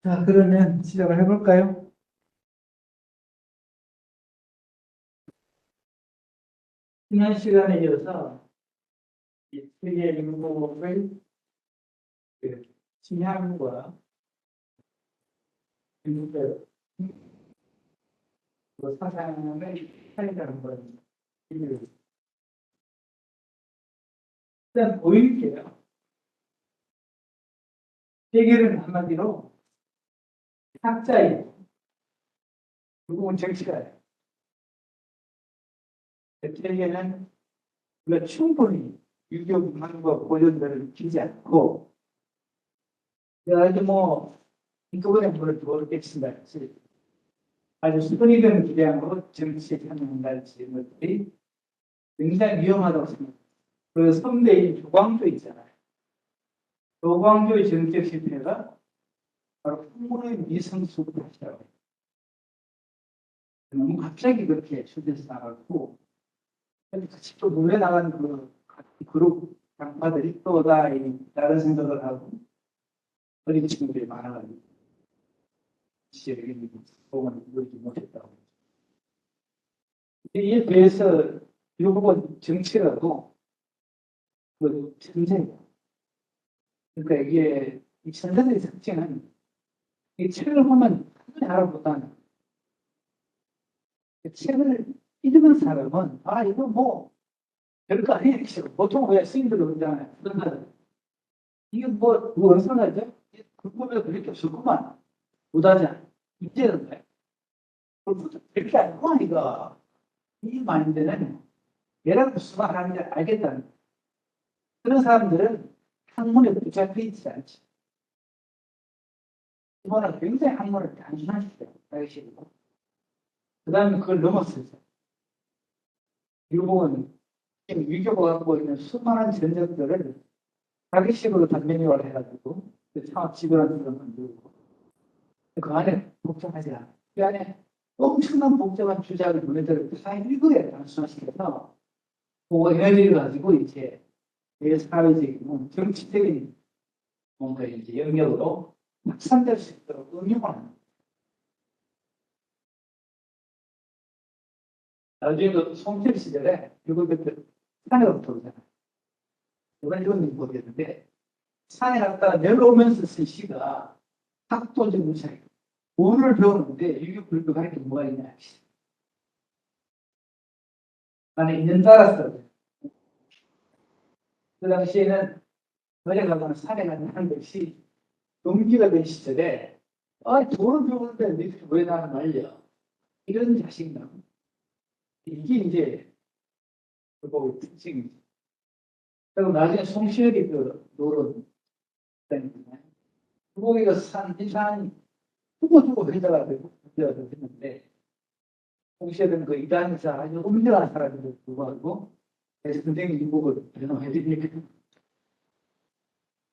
자, 그러면 시작을 해볼까요? 지난 시간에 이어서 이 세계 인구를 그 침향과 인구별 사상의 차이를 한번 비교해 일단 보일게요. 세계는 한마디로 학자예요. 결국은 정치가예요. 세계는 우리가 충분히 유교문화과 고전들을 끼지 않고 아주 인구분의 물을 모르겠습니다. 아주 수준이든 기대함으로 정치에 참여한다든지 이런 것들이 굉장히 위험하다고 생각합니다. 그 선대인 조광조 있잖아요. 조광조의 정책 실패가 바로 풍문의 미성숙을 하시라고 해요. 너무 갑자기 그렇게 수대에서 나갔고 같이 또 물려나간 그 그룹 장파들이 또 다른 생각을 하고 어린 친구들이 많아가지고 시절에 보고는 이루지 못했다고. 이에 대해서 일부분 정치라도 그 천재예요. 그러니까 이게 이 천재들의 특징은 이 책을 보면 한눈에 알아보다는 책을 읽은 사람은 이거 별거 아니겠죠. 보통 왜 스님들 그러잖아요. 이게 누가 어디서 그거보다 그렇게 없었구만. 못하잖아. 이제는 그렇게 아니구만 이거. 이 마인드는 얘라도 수박하는지 알겠다는 그런 사람들은 학문에 붙잡혀 있지 않지. 이거는 굉장히 학문을 단순하시대요. 알겠습니까? 그 다음에 그걸 넘었어요. 일본은 지금 위교가 갖고 있는 수많은 전적들을 자기식으로 단면이화를 해가지고 창업 지구라는 걸 만들고 그 안에 복잡하지 않아. 그 안에 엄청난 복잡한 주작을 보내들고 그 사회 일부에 단순화시켜서 그 에너지를 가지고 이제 사회적인 정치적인 뭔가 이제 영역으로 확산될 수 있도록 응용하는. 나중에 그 송철 시절에 이걸 그때 산에 갔다오잖아요. 이건 모르겠는데 산에 갔다가 내려오면서 쓴 시가 학도적 무차이. 뭐를 배우는데 이게 불교가 이렇게 뭐가 있냐. 나는 2년 따랐어. 그 당시에는 어제 가거나 산에 가는 것이 동기가 된 시절에 돈을 배우는데 이렇게 왜 나는 말려. 이런 자신감. 이게 이제 그거 특징이죠. 그리고 나중에 송시열이 그 노론 때문에 그거기가 인산이 두고두고 회자가 되고 문제가 됐는데 송시열은 그 이단에서 아주 엄청난 사람인데도 불구하고 선생님 인국을 변호해드리니까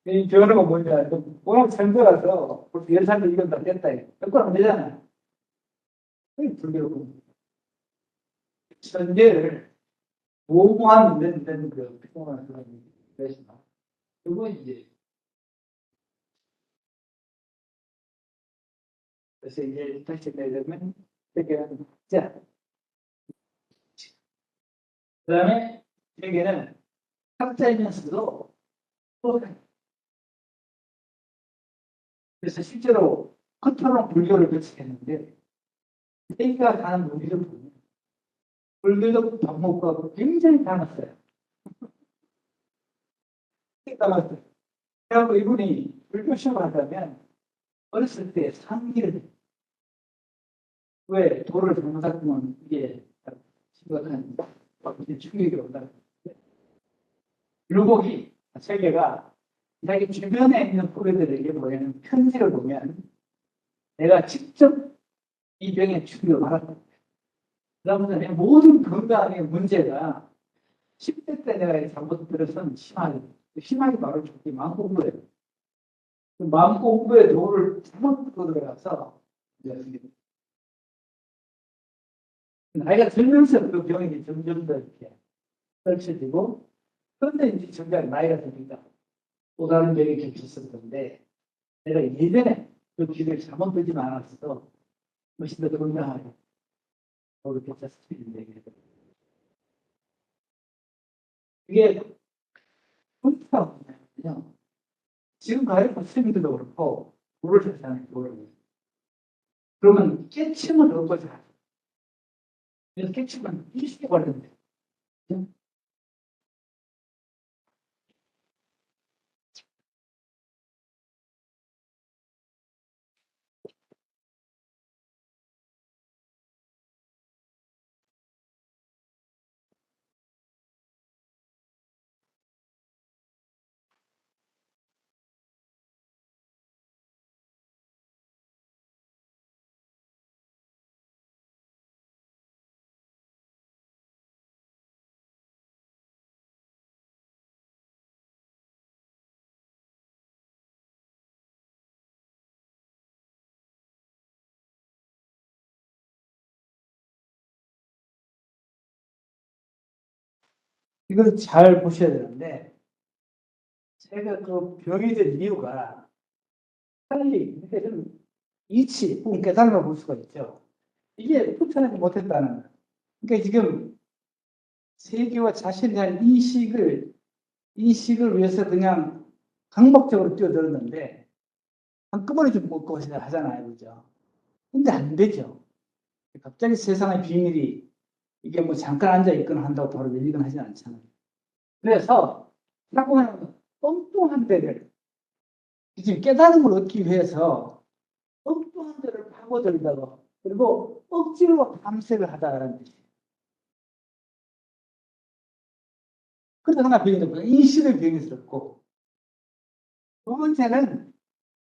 이 변호가 뭐냐 워낙 천재라서 벌써 예산도 이건 다 됐다 그거 안 되잖아요. 불교고 천재를 모호한 이런 그 평범한 사람이 되시나 그거 이제 그래서 이제 다시 내려면 세계는 자, 그 다음에 세계는 학자이면서도 그래서 실제로 커터로 불교를 배척했는데 세계가 가는 논리를 보면 불교적 방법과 굉장히 닮았어요. 닮았어요. 그래서 이분이 불교 시험을 한다면 어렸을 때 상기를 왜 도를 잘못 닦으면 이게 심각한 충격이 온다. 율곡이 세계가 자기 주변에 있는 후배들에게 뭐냐면 편지를 보면 내가 직접 이 병에 죽여 말았다. 그러면서 모든 건강의 문제가 10대 때 내가 잘못 들어서는 심하게 바로 죽기 마음공부예요. 그 마음공부의 도를 잘못 듣고 들어가서 나이가 들면서 그 병이 점점 더 이렇게 펼쳐지고 그런데 이제 정작 나이가 드니까 또 다른 병이 겹쳤었는데 내가 예전에 그 길을 잘못 들지 않았어. 훨씬 더 건강하게. 그렇게 짰습니다. 이게 포인트가 뭐냐면요. 지금 가르쳐 스님들도 그렇고, 물을 세상에 물을. 그러면 깨침을 얻고자 하죠. 그래서 깨침은 일식에 관련돼요. 이걸 잘 보셔야 되는데, 제가 그 병이 된 이유가 빨리 이치, 혹은 깨달음을 볼 수가 있죠. 이게 풀쳐내지 못했다는. 그러니까 지금 세계와 자신에 대한 인식을 위해서 그냥 강박적으로 뛰어들었는데, 한꺼번에 좀 먹고 하잖아요. 그죠? 근데 안 되죠. 갑자기 세상의 비밀이 이게 뭐 잠깐 앉아 있거나 한다고 바로 열리거나 하진 않잖아요. 그래서 자꾸만 엉뚱한 데를 지금 깨달음을 얻기 위해서 엉뚱한 데를 파고들다가 그리고 억지로 탐색을 하다라는 뜻이에요. 그래서 하나 병이 들고 인식의 병이 들었고 두 번째는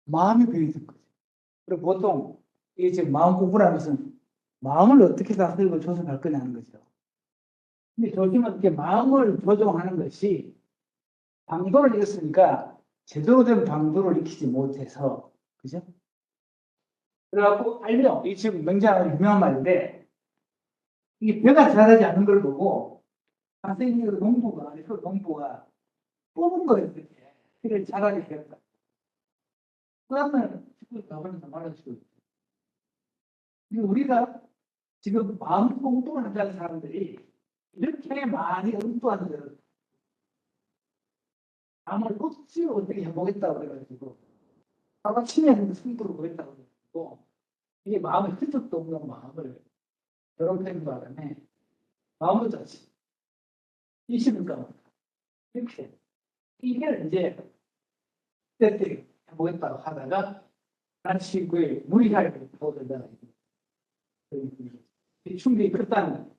마음의 병이 든 거죠. 그리고 보통 이게 지금 마음 공부라는 것은 마음을 어떻게 다스리고 조성할 거냐는 거죠. 근데 조심은 이렇게 마음을 조종하는 것이 방도를 익었으니까 제대로 된 방도를 익히지 못해서 그죠? 그래갖고 알죠? 이 지금 명장한 유명한 말인데 이게 배가 자라지 않는 걸 보고 선생님이 농부가 뽑은 거예요. 이렇게 배를 자라게 되었다. 그러면 지금 나오는 말할 수 있죠. 우리가 지금 마음 공부를 한다는 사람들이 이렇게 많이 응도하는 데는 마음을 억지로 어떻게 해보겠다고 그래가지고 아마 친애하는 승부를 보겠다고 그래가지고 이게 마음에 흔적도 없는 마음을 괴롭히는 바람에 마음을 자지 이십니까 이렇게 이게 이제 그때 해보겠다고 하다가 같이 그 무리하게 보든다 충격이 컸다는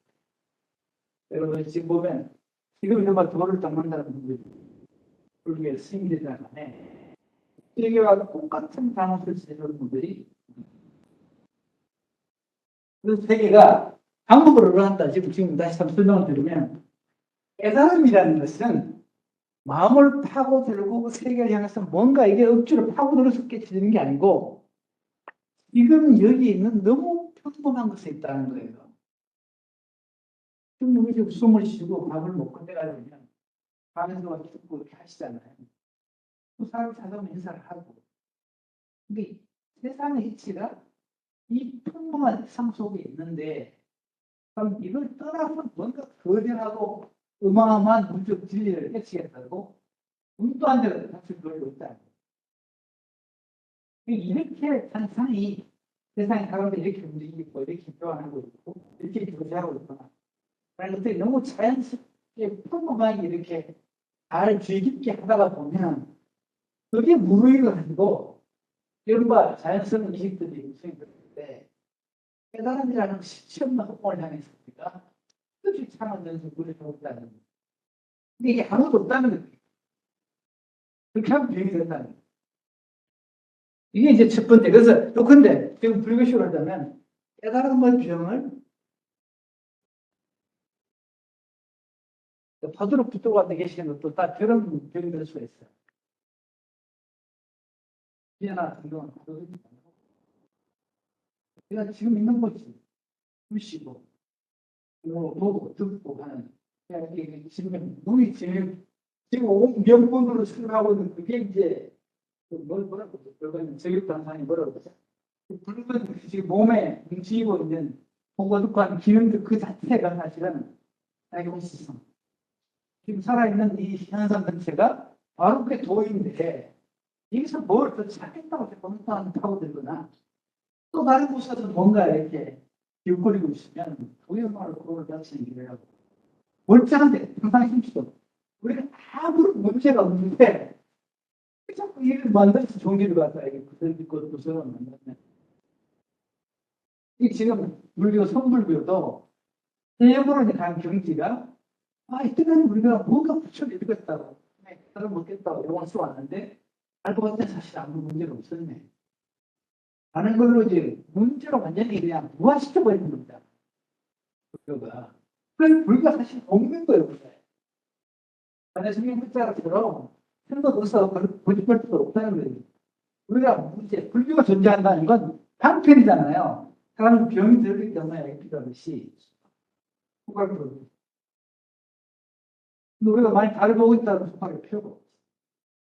여러분 지금 보면 지금 정말 도를 닦는다는 분들이 불교의 스님들이라네 세계와 똑같은 단어를 지내는 분들이 그 세계가 방법을 한다. 지금 다시 한번 설명을 드리면 깨달음이라는 것은 마음을 파고들고 세계를 향해서 뭔가 이게 억지로 파고들어서 깨치는 게 아니고 지금 여기 있는 너무 평범한 것에 있다는 거예요. 지금 우리 숨을 쉬고 밥을 먹고 때가 되면 밤에서 듣고 이렇게 하시잖아요. 그 사람 찾아오면 인사를 하고. 근데 세상의 이치가 이 평범한 세상 속에 있는데 그럼 이걸 떠나서 뭔가 거대하고 어마어마한 물적 진리를 깨치겠다고 눈도 안 되는 사실 그걸로 있다. 이렇게 세상이 세상의 사람들이 이렇게 움직이고 이렇게 교환하고 있고 이렇게 교제하고 있구나. 라는 것들이 너무 자연스럽게 평범하게 이렇게 잘 주의 깊게 하다가 보면 그게 무의가 아니고 이른바 자연스러운 이식들이 유생되는데 깨달음이라는 시험과 학원을 향했습니다. 끝이 참은 연습을 누려보겠다는 거예요. 근데 이게 아무도 없다는 거예요. 그렇게 하면 병이 된다는 거예요. 이게 이제 첫 번째. 그래서 또 근데 지금 불교식으로 하자면 깨달음의 병을 파도로 붙들고 앉아 계시는 것도 다 그런 병이 될 수가 있어요. 비아나 같은 경우는 제가 지금 있는 곳이 부시고 보고 듣고 하는 지금 눈이 지금 명분으로 생각하고 있는 그게 이제 뭐라고 그러죠? 저격단상이 뭐라고 그러죠? 붉은 지금 몸에 움직이고 있는 호거득한 기능들 그 자체가 사실은 다이오시스. 지금 살아있는 이 현상 전체가 바로 그게 도인데 여기서 뭘 더 찾겠다고 공부하고 들거나 또 다른 곳에서 뭔가 이렇게 기웃거리고 있으면 도의말로 그걸 같이 얘기를 하고 멀쩡한데 항상 힘쓰고 우리가 아무런 문제가 없는데 자꾸 일을 만들어서 종기를 갖다 이렇게 그것을 만들면 이 지금 물교 성불교도 대부분에 대한 경지가 이때는 우리가 뭔가 부처를 읽었다고 따로 먹겠다고 영원 써 왔는데 알고 봤더니 사실 아무 문제가 없었네 하는 걸로 이제 문제로 완전히 그냥 무화시켜버리는 겁니다. 불교가. 그래서 불교가 사실 없는 거예요. 만약 성경 문자처럼 생각 없어 고집할 수도 없다는 거예요. 우리가 문제, 불교가 존재한다는 건 방편이잖아요. 사람은 병이 들기 때문에 얘기하듯이 후각으로. 근데 우리가 많이 다르고 있다는 후각을 피우고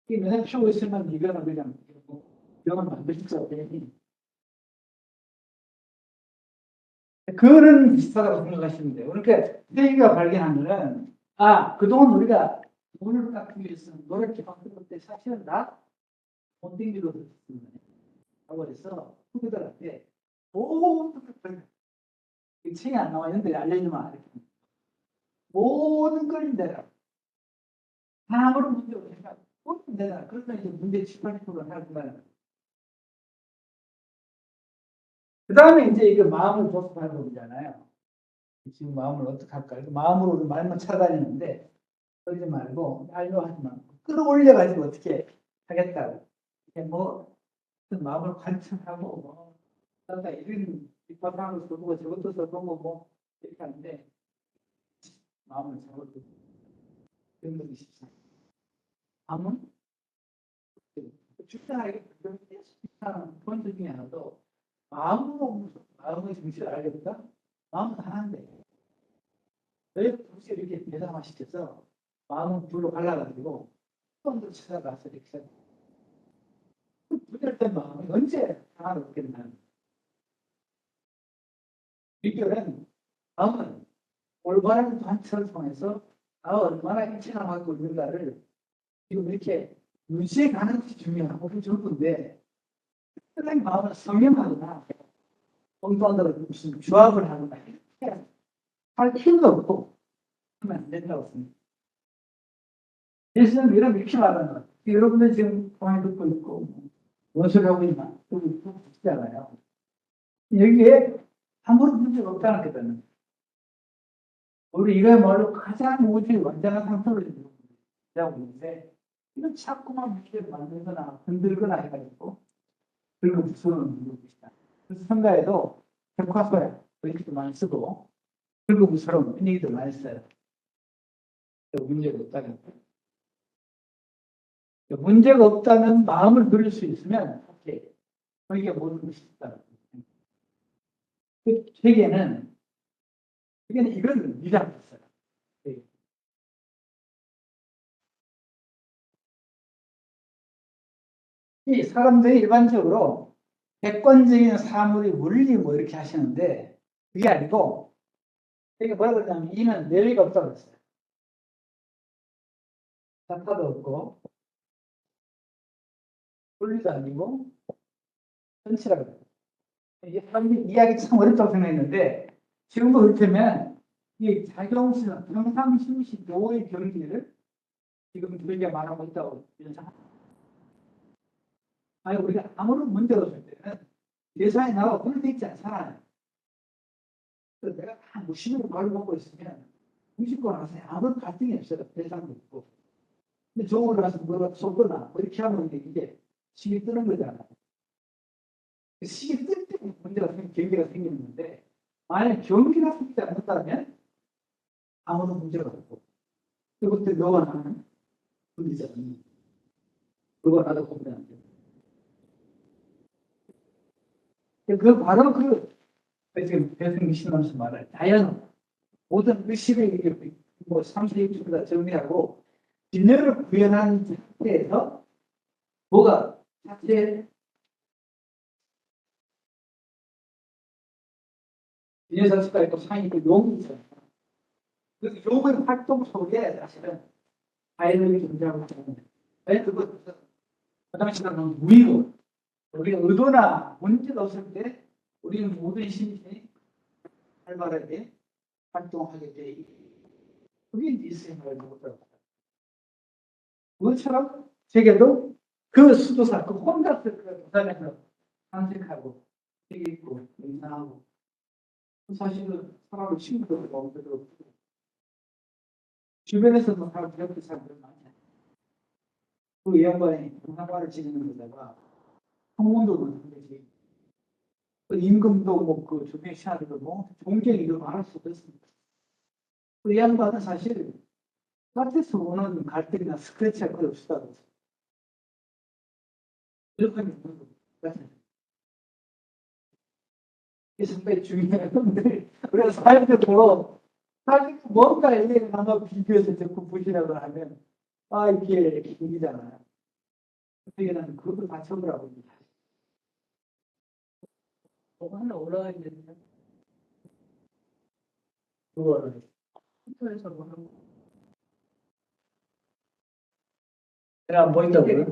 이 맨날 피우고 있으면 이거는 그냥 병을 만들 수가 없으니 그런 비슷하다고 생각하시면 돼요. 그러니까 세계가 발견한 거는 그동안 우리가 돈을 깎기 위해서 노력해 봤을 때 사실은 다 본딩기로 됐습니다. 라고 해서 후배들한테 모든 이 책이 안 나와 있는데 알려주면 이렇게 모든 걸 내라. 아무런 문제 없으니까 모든 내라. 그러면 이제 문제 70~80%를 하는 거예요. 그 다음에 이제 이거 마음을 조습하는 거잖아요. 지금 마음을 어떻게 할까? 마음으로 말만 찾아다니는데 그러지 말고 하지 말고 끌어올려가지고 어떻게 하겠다고. 뭐 마음을 관찰하고 뭐 이런 뒷바탕을 써보고 저것도 써보고 뭐 이렇게 하는데 마음을 잡아두고 그런 것이 쉽지 않아요. 마음은 주장하게 비슷한 포인트 중에 하나도 마음의 정신을 알겠다? 마음은 하나인데 왜 굳이 이렇게 대상화시켜서 마음은 둘로 갈라가지고 한번더 찾아가서 이렇게 부절된 마음이 언제 하나를 얻겠나? 비결은 마음은 올바른 관찰을 통해서 얼마나 일체감 갖고 있는가를 지금 이렇게 유지해 가는 것이 중요하고 좋은 건데 특별히 마음을 성형하거나 공부한다고 무슨 조합을 하거나 이렇게 할 필요도 없고 하면 안 된다고 생각합니다. 예수는 이렇게 말하는 거예요. 여러분들 지금 통화 듣고 있고 뭔 소리 하고 있나? 그거 듣잖아요. 여기에 아무런 문제가 없다는 거거든요. 우리 이거야말로 가장 우주의 완전한 상태로 되고 있는데 이건 자꾸만 문제를 만들거나 흔들거나 해가지고 그리고 무서운 것이다. 그래서 성가에도 벽화소야 이렇게도 많이 쓰고 그리고 무서운 얘기도 많이 써요. 문제가 없다는 거. 문제가 없다는 마음을 누릴 수 있으면 오케이. 이게 모든 것이 있다. 그 세계는 이걸 미장했어요. 이 사람들이 일반적으로 객관적인 사물이 원리 뭐 이렇게 하시는데 그게 아니고 이게 뭐라 그러냐면 이는 내외가 없다고 했어요. 자타도 없고 원리도 아니고 전체라고 해요. 이게 사람들이 이해하기 참 어렵다고 생각했는데 지금도 그렇다면 이 작용시나 평상심시 노의 경기를 지금 우리가 말하고 있다고 연상합니다. 우리가 아무런 문제가 없을 때는 예산에 나와 그렇게 있지 않잖아요. 그래서 내가 다 무심으로 말을 먹고 있으면 무심코 나서 아무런 갈등이 없어요. 대상도 없고. 근데 종으로 가서 뭐가 쏘거나 뭐 이렇게 하면 이게 식이 뜨는 거잖아요. 식이 뜰 때 문제가 경기가 생기는데 만약 경기가 생기지 않는다면 아무런 문제가 없고 그것도 너와 나는 분리잖아요. 너와 나도 공부하는 게. 그 바로 지금 배승기 신하면서 말할 자연 모든 의식을 뭐 3세기보다 정리하고 진리를 구현한 상태에서 뭐가 사실 비례자치가 있고 상이 있고 용이 있어요. 그 용의 활동 속에 사실은 자연이 존재하고 있는 왜 그거 화장실은 무의로 우리 의도나 문제가 없을 때 우리는 모든 신이 활발하게 활동하게 돼 있고 그게 있음을 못하고 그것처럼 세계도 그 수도사 그 혼자 그 부산에서 산책하고 되게 있고 인사하고 사실은 사람을 친구들도 없고 주변에서도 사람 옆에 사람들 많아요. 그 양반이 동상화를 지내는 데다가 학문도 그런 거지. 그 임금도 뭐그 주변 시아들도 뭐 존경이 많을 수도 있습니다. 그 양반은 사실 밭에서 오는 갈등이나 스크래치가 거의 없었다고 했어요. 이렇게 하면 이게 상당히 중요한 건데 우리가 삶에도 사실 뭔가 일일이 한번 비교해서 자꾸 보시라고 하면 이게 기분이잖아요. 그때는 그것도 다 쳐보라고 합니다. 뭐가 하나 올라가 있는데 그거를 컴퓨터에서 뭐 하는 거 내가 안 보인다고요?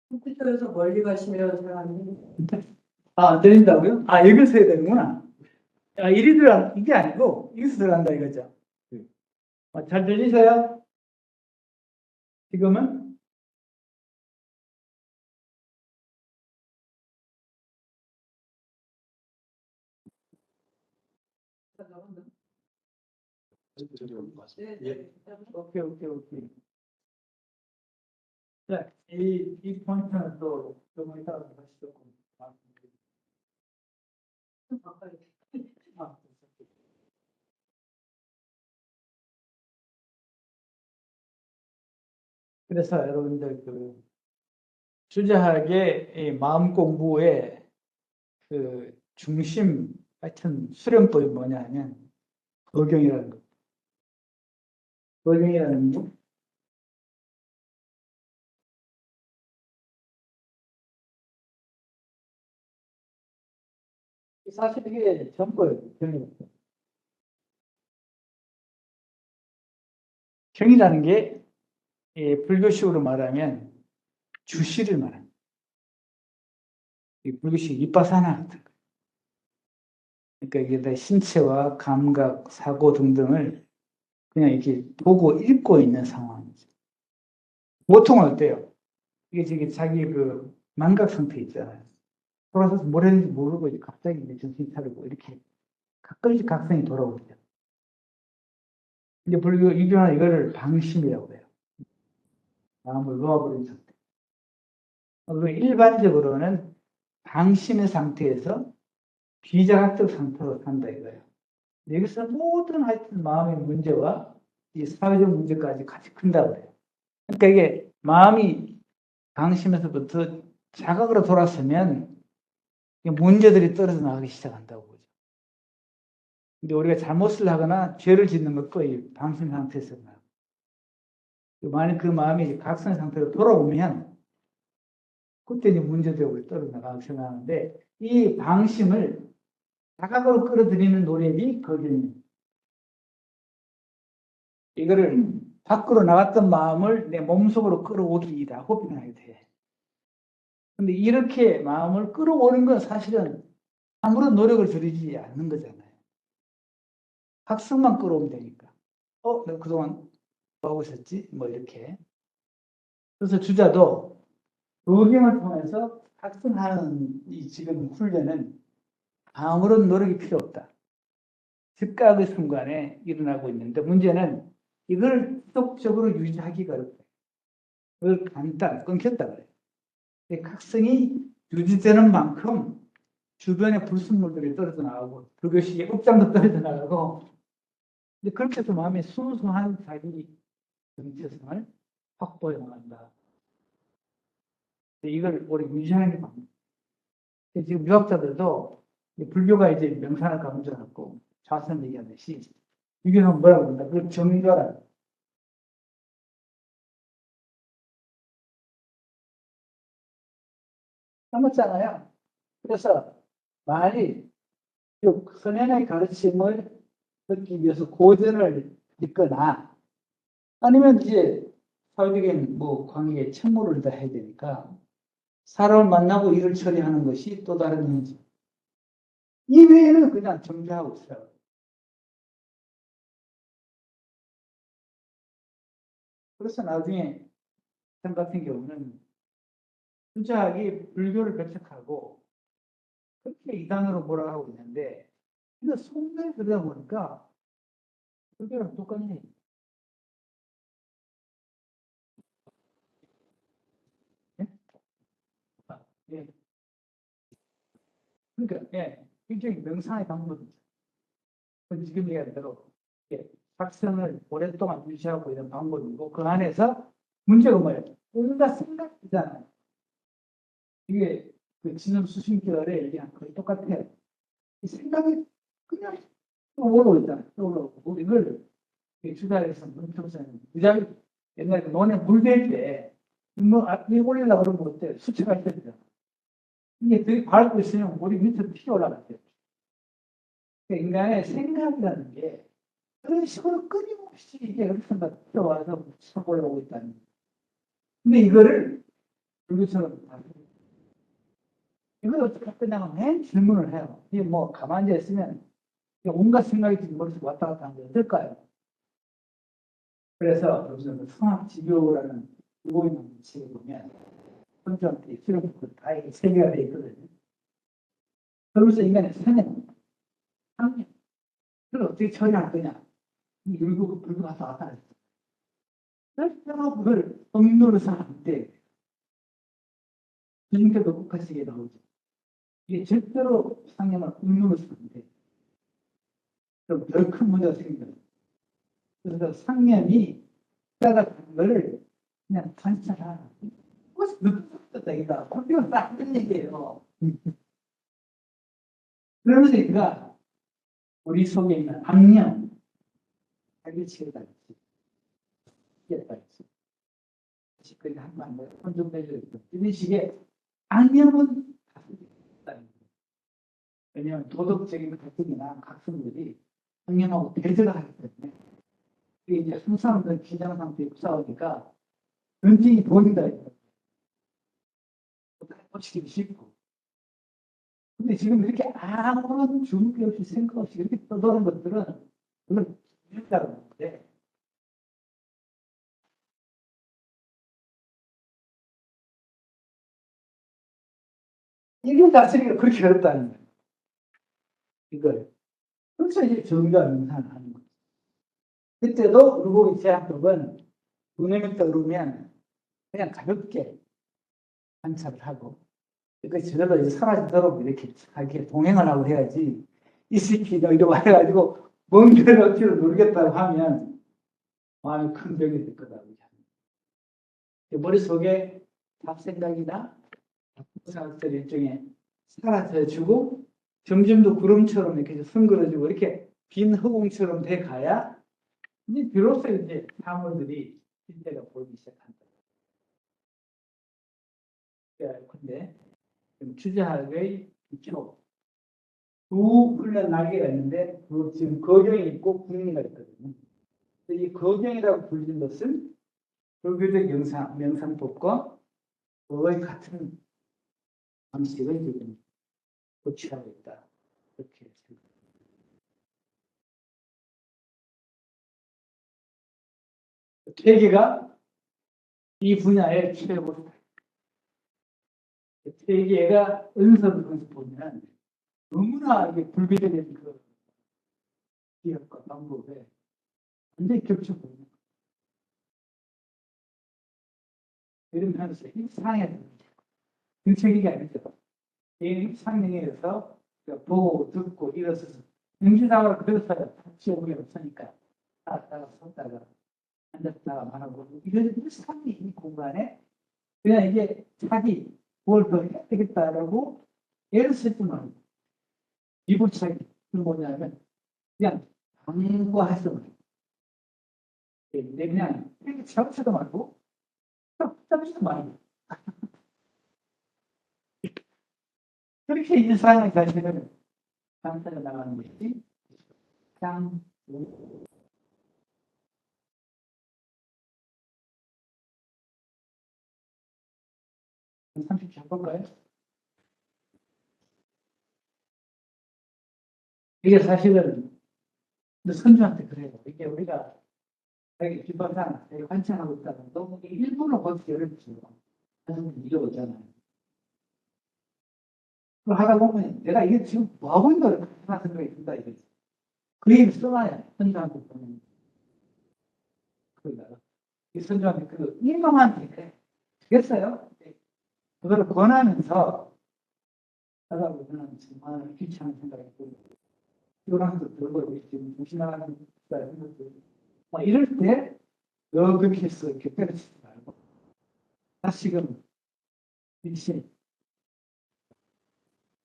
컴퓨터에서 멀리 가시면 잘 안 들립니다. 안 들린다고요? 여기서 해야 되는구나. 이리 들어, 이게 아니고, 여기서 들어간다 이거죠. 잘 들리세요? 지금은? 네. 오케이. 자, 이 포인트는 또, 조금 이따가 다시 조금 말씀드리겠습니다. 그래서 여러분들 주저하게 이 마음 공부의 중심 하여튼 수련법이 뭐냐 하면 도경이라는 거. 도경이라는 거. 사실 이게 전부예요. 경이라는 게 불교식으로 말하면 주시를 말합니다. 불교식 이빠사나 같은 거. 그러니까 이게 다 신체와 감각, 사고 등등을 그냥 이렇게 보고 읽고 있는 상황이죠. 보통은 어때요? 이게 자기 망각 상태 있잖아요. 돌아서서 뭘 했는지 모르고 이제 갑자기 이제 정신 차리고 이렇게 가끔씩 각성이 돌아오죠. 근데 불교 이교는 이거를 방심이라고 해요. 마음을 놓아버린 상태. 일반적으로는 방심의 상태에서 비자각적 상태로 산다 이거예요. 여기서 모든 하여튼 마음의 문제와 이 사회적 문제까지 같이 큰다고 해요. 그러니까 이게 마음이 방심에서부터 자각으로 돌아서면 문제들이 떨어져 나가기 시작한다고 보죠. 근데 우리가 잘못을 하거나 죄를 짓는 것도 이 방심 상태에서 나요. 만약 그 마음이 각성 상태로 돌아오면 그때 이제 문제되고 떨어져 나가기 시작하는데 이 방심을 자각으로 끌어들이는 노력이 거기입니다. 이거를 밖으로 나갔던 마음을 내 몸속으로 끌어오기라고 표현하게 돼. 근데 이렇게 마음을 끌어오는 건 사실은 아무런 노력을 들이지 않는 거잖아요. 각성만 끌어오면 되니까. 내가 그동안 뭐 하고 있었지? 뭐 이렇게. 그래서 주자도 의경을 통해서 각성하는 이 지금 훈련은 아무런 노력이 필요 없다. 즉각의 순간에 일어나고 있는데 문제는 이걸 지속적으로 유지하기가 어렵다. 그걸 끊겼다 그래요. 각성이 유지되는 만큼 주변의 불순물들이 떨어져 나가고 불교식의 업장도 떨어져 나가고 이제 그렇게 해서 마음의 순수한 자기 정체성을 확보해 나간다. 이걸 우리 유지하는 게 방법. 지금 유학자들도 불교가 이제 명산을 강조하고 좌선 얘기하듯이 유교는 뭐라고 한다? 그걸 정결한 남았잖아요. 그래서 만일 그 선현의 가르침을 듣기 위해서 고전을 읽거나 아니면 이제 사회적인 뭐 관계에 책무를 다해야 되니까 사람을 만나고 일을 처리하는 것이 또 다른 이유죠. 이외에는 그냥 정리하고 있어요. 그래서 나중에 전 같은 경우는 수자학이 불교를 배척하고 그렇게 이단으로 몰아가고 있는데 이거 속내에 들여다 보니까 불교랑 똑같네. 예? 아, 예. 그러니까 예, 일종의 명상의 방법이죠. 지금 얘기한 대로 예, 각성을 오랫동안 유지하고 있는 방법이고 그 안에서 문제가 뭐예요? 온갖 생각이잖아요. 이게 그 지금 수신결에 얘기한 거의 똑같아요. 이 생각이 그냥 떠오르고 있잖아요. 떠오르고 이걸 주자에서 멈춰서는 주자 옛날에 그 논에 물댈 때뭐 위에 올리려고 그러면 어때? 수치가 있거든요. 이게 되게 밟고 있으면 우리 밑으로 튀어 올라갔대요. 그러니까 인간의 생각이라는 게 그런 식으로 끊임없이 이게 어디선가 들어와서 쳐 올라오고 있다는 거예요. 근데 이거를 불교처럼 이걸 어떻게 할 거냐면 맨 질문을 해요. 이게 뭐 가만히 있으면 온갖 생각이 지금 머릿속에 왔다 갔다 하는 게 어떨까요? 그래서 무슨 성악지교라는 일본인 책에 보면 선정한테 수련부터 다행히 세 개가 돼 있거든요. 그러면서 인간의 사냥, 상념, 그걸 어떻게 처리할 거냐. 이 불교, 불교 가서 왔다 갔다. 그래서 그걸 억누르서 안 돼. 주님께도 똑같이 나오죠. 이게 절대로 상념을 억누르서 안 돼. 그럼 별 큰 문제가 생겨요. 그래서 상념이 따라가는 걸 그냥 관찰하라. 그것이 늦었다, 이다. 불교가 딱 얘기예요. 그러니까 우리 속에 있는 악령, 자기치가 있지, 이겠다 있지. 그게 한번 혼종되어 있고 이런 식의 악령은 다스리겠다. 왜냐하면 도덕적인 갈등이나 각성들이 악령하고 대적을 하기 때문에 이게 이제 수사람들 기장 상태에 싸우니까 전쟁이 보인다. 꽂히기 쉽고. 근데 지금 이렇게 아무런 준비 없이 생각 없이 이렇게 떠도는 것들은 물론 힘들다고 하는데 이게 다스리기가 그렇게 어렵다는 거예요. 이걸. 그래서 이제 정의가 명상을 하는 거예요. 그때도 루곡의 제한법은 눈에 딱 오르면 그냥 가볍게 관찰을 하고 그 저절로 이제 사라지도록 이렇게 동행을 하고 해야지 이 새끼가 이러고 해가지고 뭔가를 억지로 누르겠다고 하면 마음이 큰 병이 될 거다. 머릿속에 잡생각이나 생각들 일종의 사라져주고 점점 더 구름처럼 이렇게 성그러지고 이렇게 빈 허공처럼 돼 가야 이제 비로소 이제 사물들이 실제가 보이기 시작한다. 근데 주자학의 이쪽 두 훈련 날개가 있는데 지금 거경이 있고 궁리가 있거든요. 이 거경이라고 불리는 것은 불교적 명상법과 거의 같은 방식을 지금 고취하고 있다. 이렇게 퇴계가 이 분야의 최고 퇴계가 은선을 보면 너무나 이게 불교적인 그 기업과 방법에 완전히 겹쳐보는 이런 면에서 입상에 정책이 아니죠. 개인 입상행에서 보고 듣고 일어서서 명시상을 그려서요. 같이 오게 없으니까 따다가 섰다가 앉았다가 말하고 이런 일상이 이 공간에 그냥 이게 자기 뭘 더 해야 되겠다라고 애를 쓸 뿐만 기본차이 그 뭐냐면 그냥 방과해서 그냥 이렇게 잡지도 말고 잡지도 말고 그렇게 일상을 사실은 상태가 나가는 것이 가장 30초 해볼까요? 이게 사실은 선주한테 그래요. 이게 우리가 여기 기법상 관찰하고 있다가 너무 일부러 거기 어렵죠. 하는 일이 오잖아요. 그걸 하다 보면 내가 이게 지금 뭐 하고 있나 그런 생각이 든다 이거지. 그 얘기를 써놔야 선주한테 보면 그러다가 이 선주한테 그 일감한테 되겠어요? 그거를 권하면서 하다 보면 정말 귀찮은 생각이 들고 피곤함도 들고 지금 무심하는 생각도 막 이럴 때 너 그렇게 해서 이렇게 때려치지 말고 다시금 일신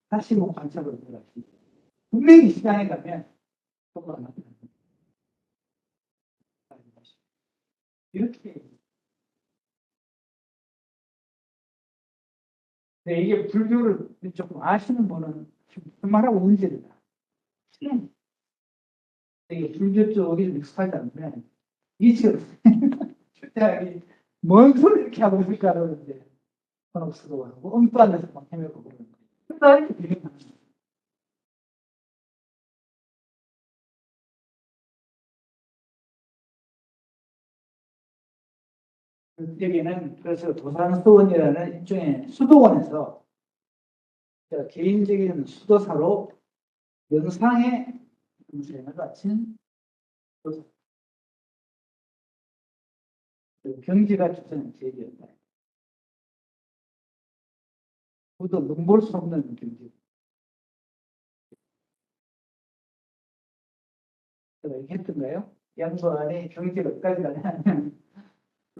다시금 관찰을 해가지고 분명히 시간에 가면 효과가 나타납니다. 이렇게 네, 이게 불교를 조금 아시는 분은 말하고 문제다. 이게 불교 쪽이 익숙하지 않으면 이 지금 출제하기 뭔 소리 이렇게 하고 있을까를 이제 번역스러워하고 엉뚱한 데서 막 헤매고 그러는 거예요. 그러니까 이렇게 여기는 그래서 도산수원이라는 일종의 수도원에서 제가 개인적인 수도사로 영상에 문제를 바친 경지가 주장한 계획이었다. 그것도 눈볼 수 없는 경지. 제가 얘기했던가요? 양반의 경지가 어디까지 가냐면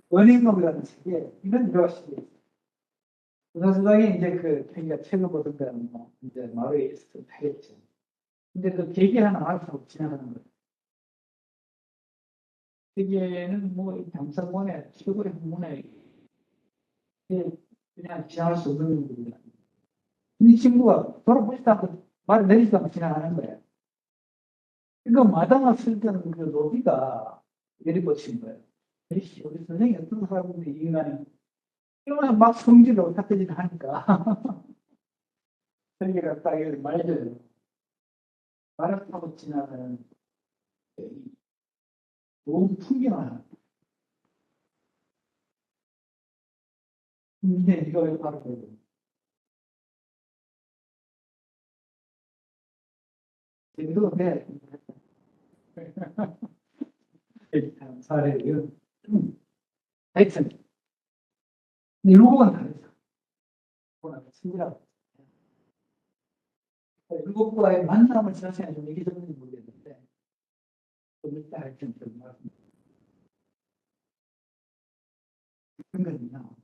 원인론이라는 책에 이런 묘시가 있어요. 도산수당이 이제 그 자기가 책을 보던가 뭐 이제 마을에 있어서 하겠죠. 근데 그 계기 하나 알고 지나가는 거예요. 세계는 뭐 당사권의 최고의 학문에 그냥 지나갈 수 없는 겁니다. 이 친구가 돌아보지도 않고 말을 내리지도 않고 지나가는 거예요. 이거 마당을 쓸 때는 그 로비가 내리꽂힌 거예요. 에이씨, 우리 선생님이 어떤 사람인데 이 인간이 이거는 막 성질을 어떻게든 하니까 선생님이 딱 이렇게 말해줘요. 말을 타고 지나가는 너무 풍경을 근데 이거 왜 바로 보여? 제주도인데 사례를 하여튼 일곱은 다르죠. 그거는 친구라고. 일곱과의 만남을 자세히 좀 얘기 좀 모르겠는데 좀 이따 하여튼 좀 말씀드리는 거는요.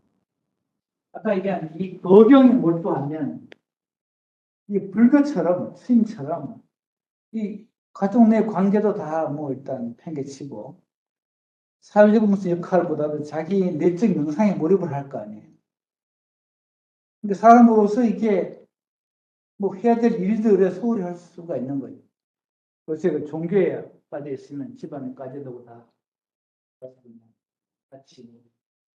아까 얘기한 이 거경에 몰두하면 이 불교처럼 스님처럼 이 가족 내 관계도 다 뭐 일단 팽개치고 사회적 역할보다도 자기 내적 영상에 몰입을 할 거 아니에요. 근데 사람으로서 이게 뭐 해야 될 일들에 소홀히 할 수가 있는 거예요. 요새 그 종교에 빠져 있으면 집안에 까지도 다 같이 뭐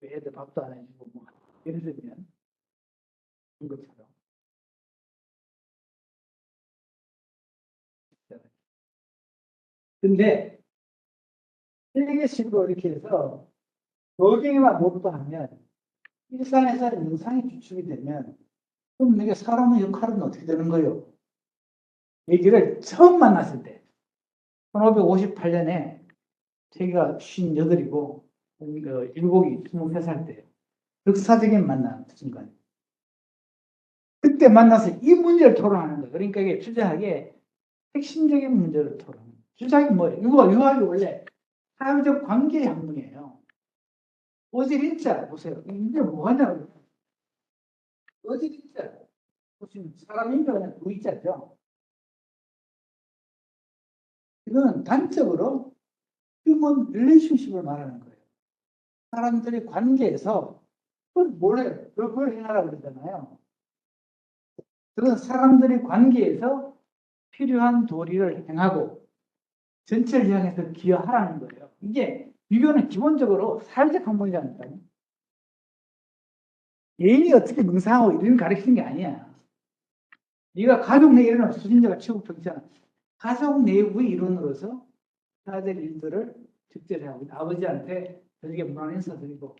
애들 밥도 안 해주고 뭐 예를 들면 그런 것처럼. 근데 일개식으로 이렇게 해서 거기에만 몰두하면 일상에서 영상이 주축이 되면 그럼 이게 사람의 역할은 어떻게 되는 거예요? 얘기를 처음 만났을 때 1558년에 제가 58이고 일곡이 23살 때예요. 역사적인 만남 순간. 그때 만나서 이 문제를 토론하는 거예요. 그러니까 이게 주장하게 핵심적인 문제를 토론하는 거예요. 주장이 뭐예요? 유학이 원래 사회적 관계의 학문이에요. 어질인자 보세요. 이게 뭐하냐고. 어질인자. 보시면 사람 인격은 무의자죠. 이거는 단적으로 휴먼 릴레이션십을 말하는 거예요. 사람들의 관계에서 그걸 뭘 해요? 그걸 해나라 그러잖아요. 그런 사람들의 관계에서 필요한 도리를 행하고 전체를 향해서 기여하라는 거예요. 이게 유교는 기본적으로 사회적 학문이라니까요. 예인이 어떻게 명상하고 이런 가르치는 게 아니야. 네가 가족 내 일어나는 수신자가 취급 평잖아. 가족 내부의 이론으로서 해야 될 일들을 적절히 하고 아버지한테 저녁에 문안 인사 드리고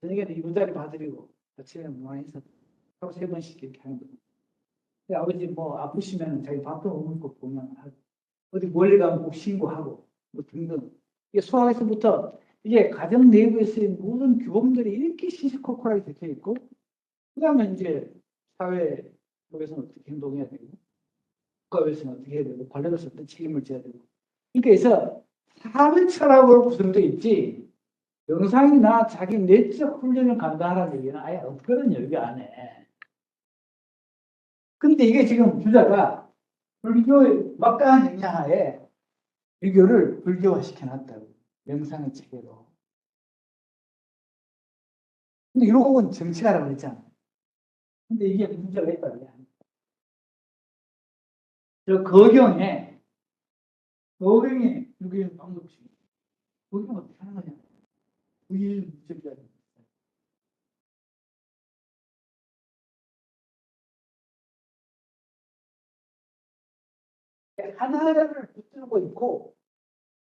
저녁에는 이부자리 봐드리고 아침에 문안 인사 하고 3번씩 이렇게 하는 거예요. 아버지 뭐 아프시면 자기 밥도 못 먹고 보면 어디 멀리 가면 꼭 신고하고 뭐 등등. 이게 소학에서부터 이게 가정 내부에서의 모든 규범들이 이렇게 시시콜콜하게 적혀 있고 그다음에 이제 사회 속에서는 어떻게 행동해야 되고 국가에서는 어떻게 해야 되고 관료로서 어떤 책임을 져야 되고 그러니까 사회 철학으로 구성되어 있지 영상이나 자기 내적 훈련을 간다는 얘기는 아예 없거든요. 여기 안에. 근데 이게 지금 주자가 불교의 막강한 영향하에 불교를 불교화시켜놨다고. 명상의 체계로. 근데 이런 거는 정치가라고 그랬잖아. 근데 이게 문제가 있다. 저 거경에 여기 방법식. 거경 어떻게 하는 거냐? 부일 무적이야. 하나를 붙들고 있고,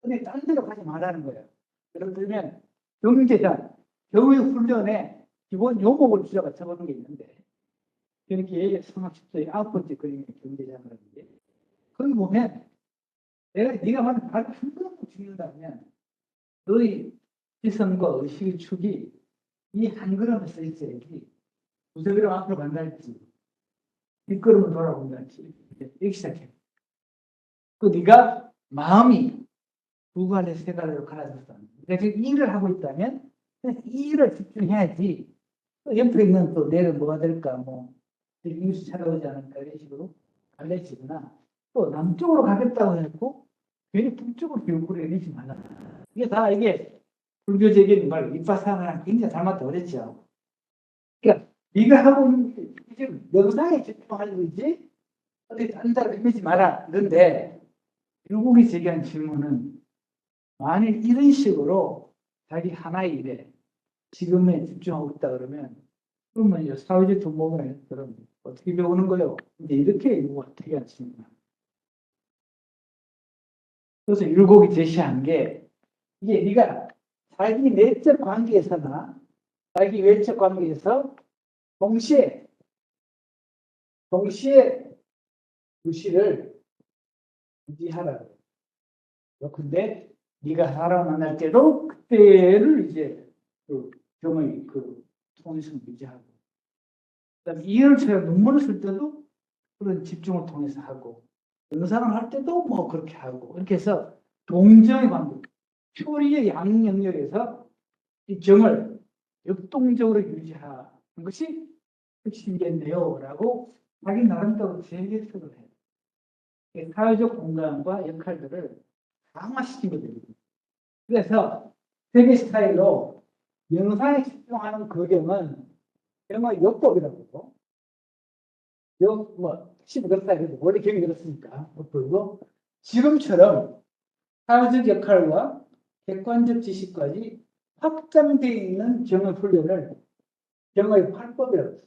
근데 딴 데로 가지 말라는 거예요. 예를 들면, 경제장, 경의 훈련에 기본 요목을 주자가 적어놓은 게 있는데, 이렇게 성악 10조의 9번째 그림이 경제장이라는 게, 거기 보면, 네가 만약 발을 한 걸음도 죽는다면, 너의 지성과 의식의 축이 이 한 걸음에 써 있어야지, 두세 걸음 앞으로 간다할지, 뒷걸음을 돌아본다할지, 이렇게 시작해. 그 네가 마음이 두 갈래 세 갈래로 갈라졌다. 그래서 이 일을 하고 있다면 이 일을 집중해야지. 또 옆에 있는 또 내일 뭐가 될까 뭐 이웃이 찾아오지 않을까 이런 식으로 갈래지거나 또 남쪽으로 가겠다고 했고 괜히 북쪽으로 기울구려 이러지 말라. 이게 불교적인 말 윗바사나랑 굉장히 닮았다고 그랬죠. 그러니까 네가 하고 있는 게 지금 명상에 집중하려고 있지 어디 딴 데로 헤매지 마라. 그런데 일국이 제기한 질문은 만일 이런 식으로 자기 하나의 일에 지금에 집중하고 있다 그러면 그러면 이제 사회적 동물원에서는 어떻게 배우는 거예요? 이제 이렇게 일국은 어떻게 하십니까? 그래서 율곡이 제시한 게 이게 네가 자기 내적 관계에서나 자기 외적 관계에서 동시에 유시를 유지하라고. 근데 네가 사람 만날 때도 그때를 이제 그 경의 그 통해서 유지하고 그다음에 이해를 눈물을 쓸 때도 그런 집중을 통해서 하고 영상을 할 때도 뭐 그렇게 하고 이렇게 해서 동정의 관계 표리의 양 영역에서 이 정을 역동적으로 유지하는 것이 핵심이겠네요 라고 자기 나름대로 재해석을 해요. 사회적 공간과 역할들을 강화시키게 됩니다. 그래서 세계 스타일로 영상에 집중하는 거경은 영어 역법이라고 핵심이 그렇다 해도 원래 경이 그렇습니까? 그리고 지금처럼 사회적 역할과 객관적 지식까지 확장되어 있는 경의 훈련을 경의 활법이라고 합니다.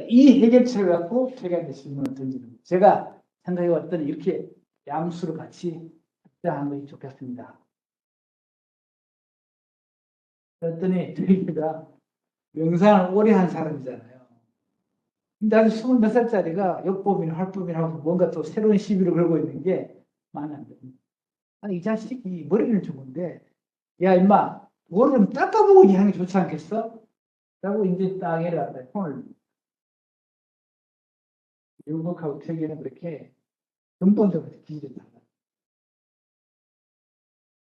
이 해결책을 갖고 퇴계한테 질문을 던지는 거예요. 제가 생각해 왔더니 이렇게 양수를 같이 합장하는 것이 좋겠습니다. 그랬더니 퇴계가 명상을 오래 한 사람이잖아요. 근데 아주 20몇 살짜리가 역법이나 활법이나 하고 뭔가 또 새로운 시비를 걸고 있는 게 마음에 안 듭니다. 아니, 이 자식이 머리는 좋은데, 야, 임마, 뭐를 좀 닦아보고 이하는 게 좋지 않겠어? 라고 이제 딱 해놨다. 손을 영국하고 퇴계는 그렇게 근본적으로 기질이 달라.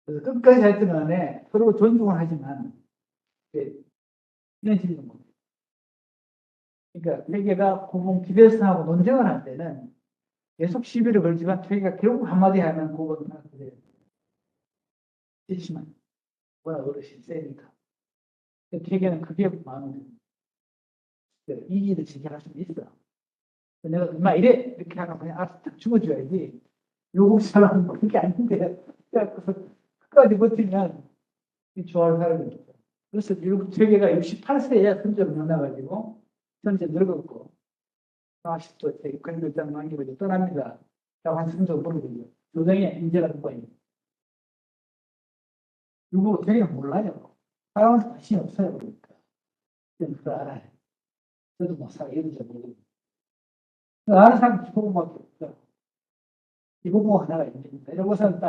그래서 끝까지 하여튼 간에 서로 존중을 하지만, 친해지는 거예요. 그러니까 퇴계가 고분 기대성하고 논쟁을 할 때는 계속 시비를 걸지만 퇴계가 결국 한마디 하면 그건 다 그래요. 싫지만, 뭐야, 어르신 세니까. 퇴계는 그게 마음이 이기를 지켜할 수 있어. 내가 엄마 이래 이렇게 하면 그냥 알아서 딱 죽어줘야지. 요국 사람은 그게 아닌데 끝까지 버티면 좋아할 사람이 없어. 그래서 일곱 세계가 68세에 선조를 만나가지고 현재 늙었고 40도 때 그림을 딱 남기고 이제 떠납니다. 한 선조 물어보죠. 조정에 인재가 누가 있냐. 일부러 되게 몰라요. 사람한테 관심이 없어요. 그러니까. 그걸 알아요. 저도 뭐 이런지 모르고. 아는 사람 기본밖에 없어. 기본고 하나가 있는데 이런 것은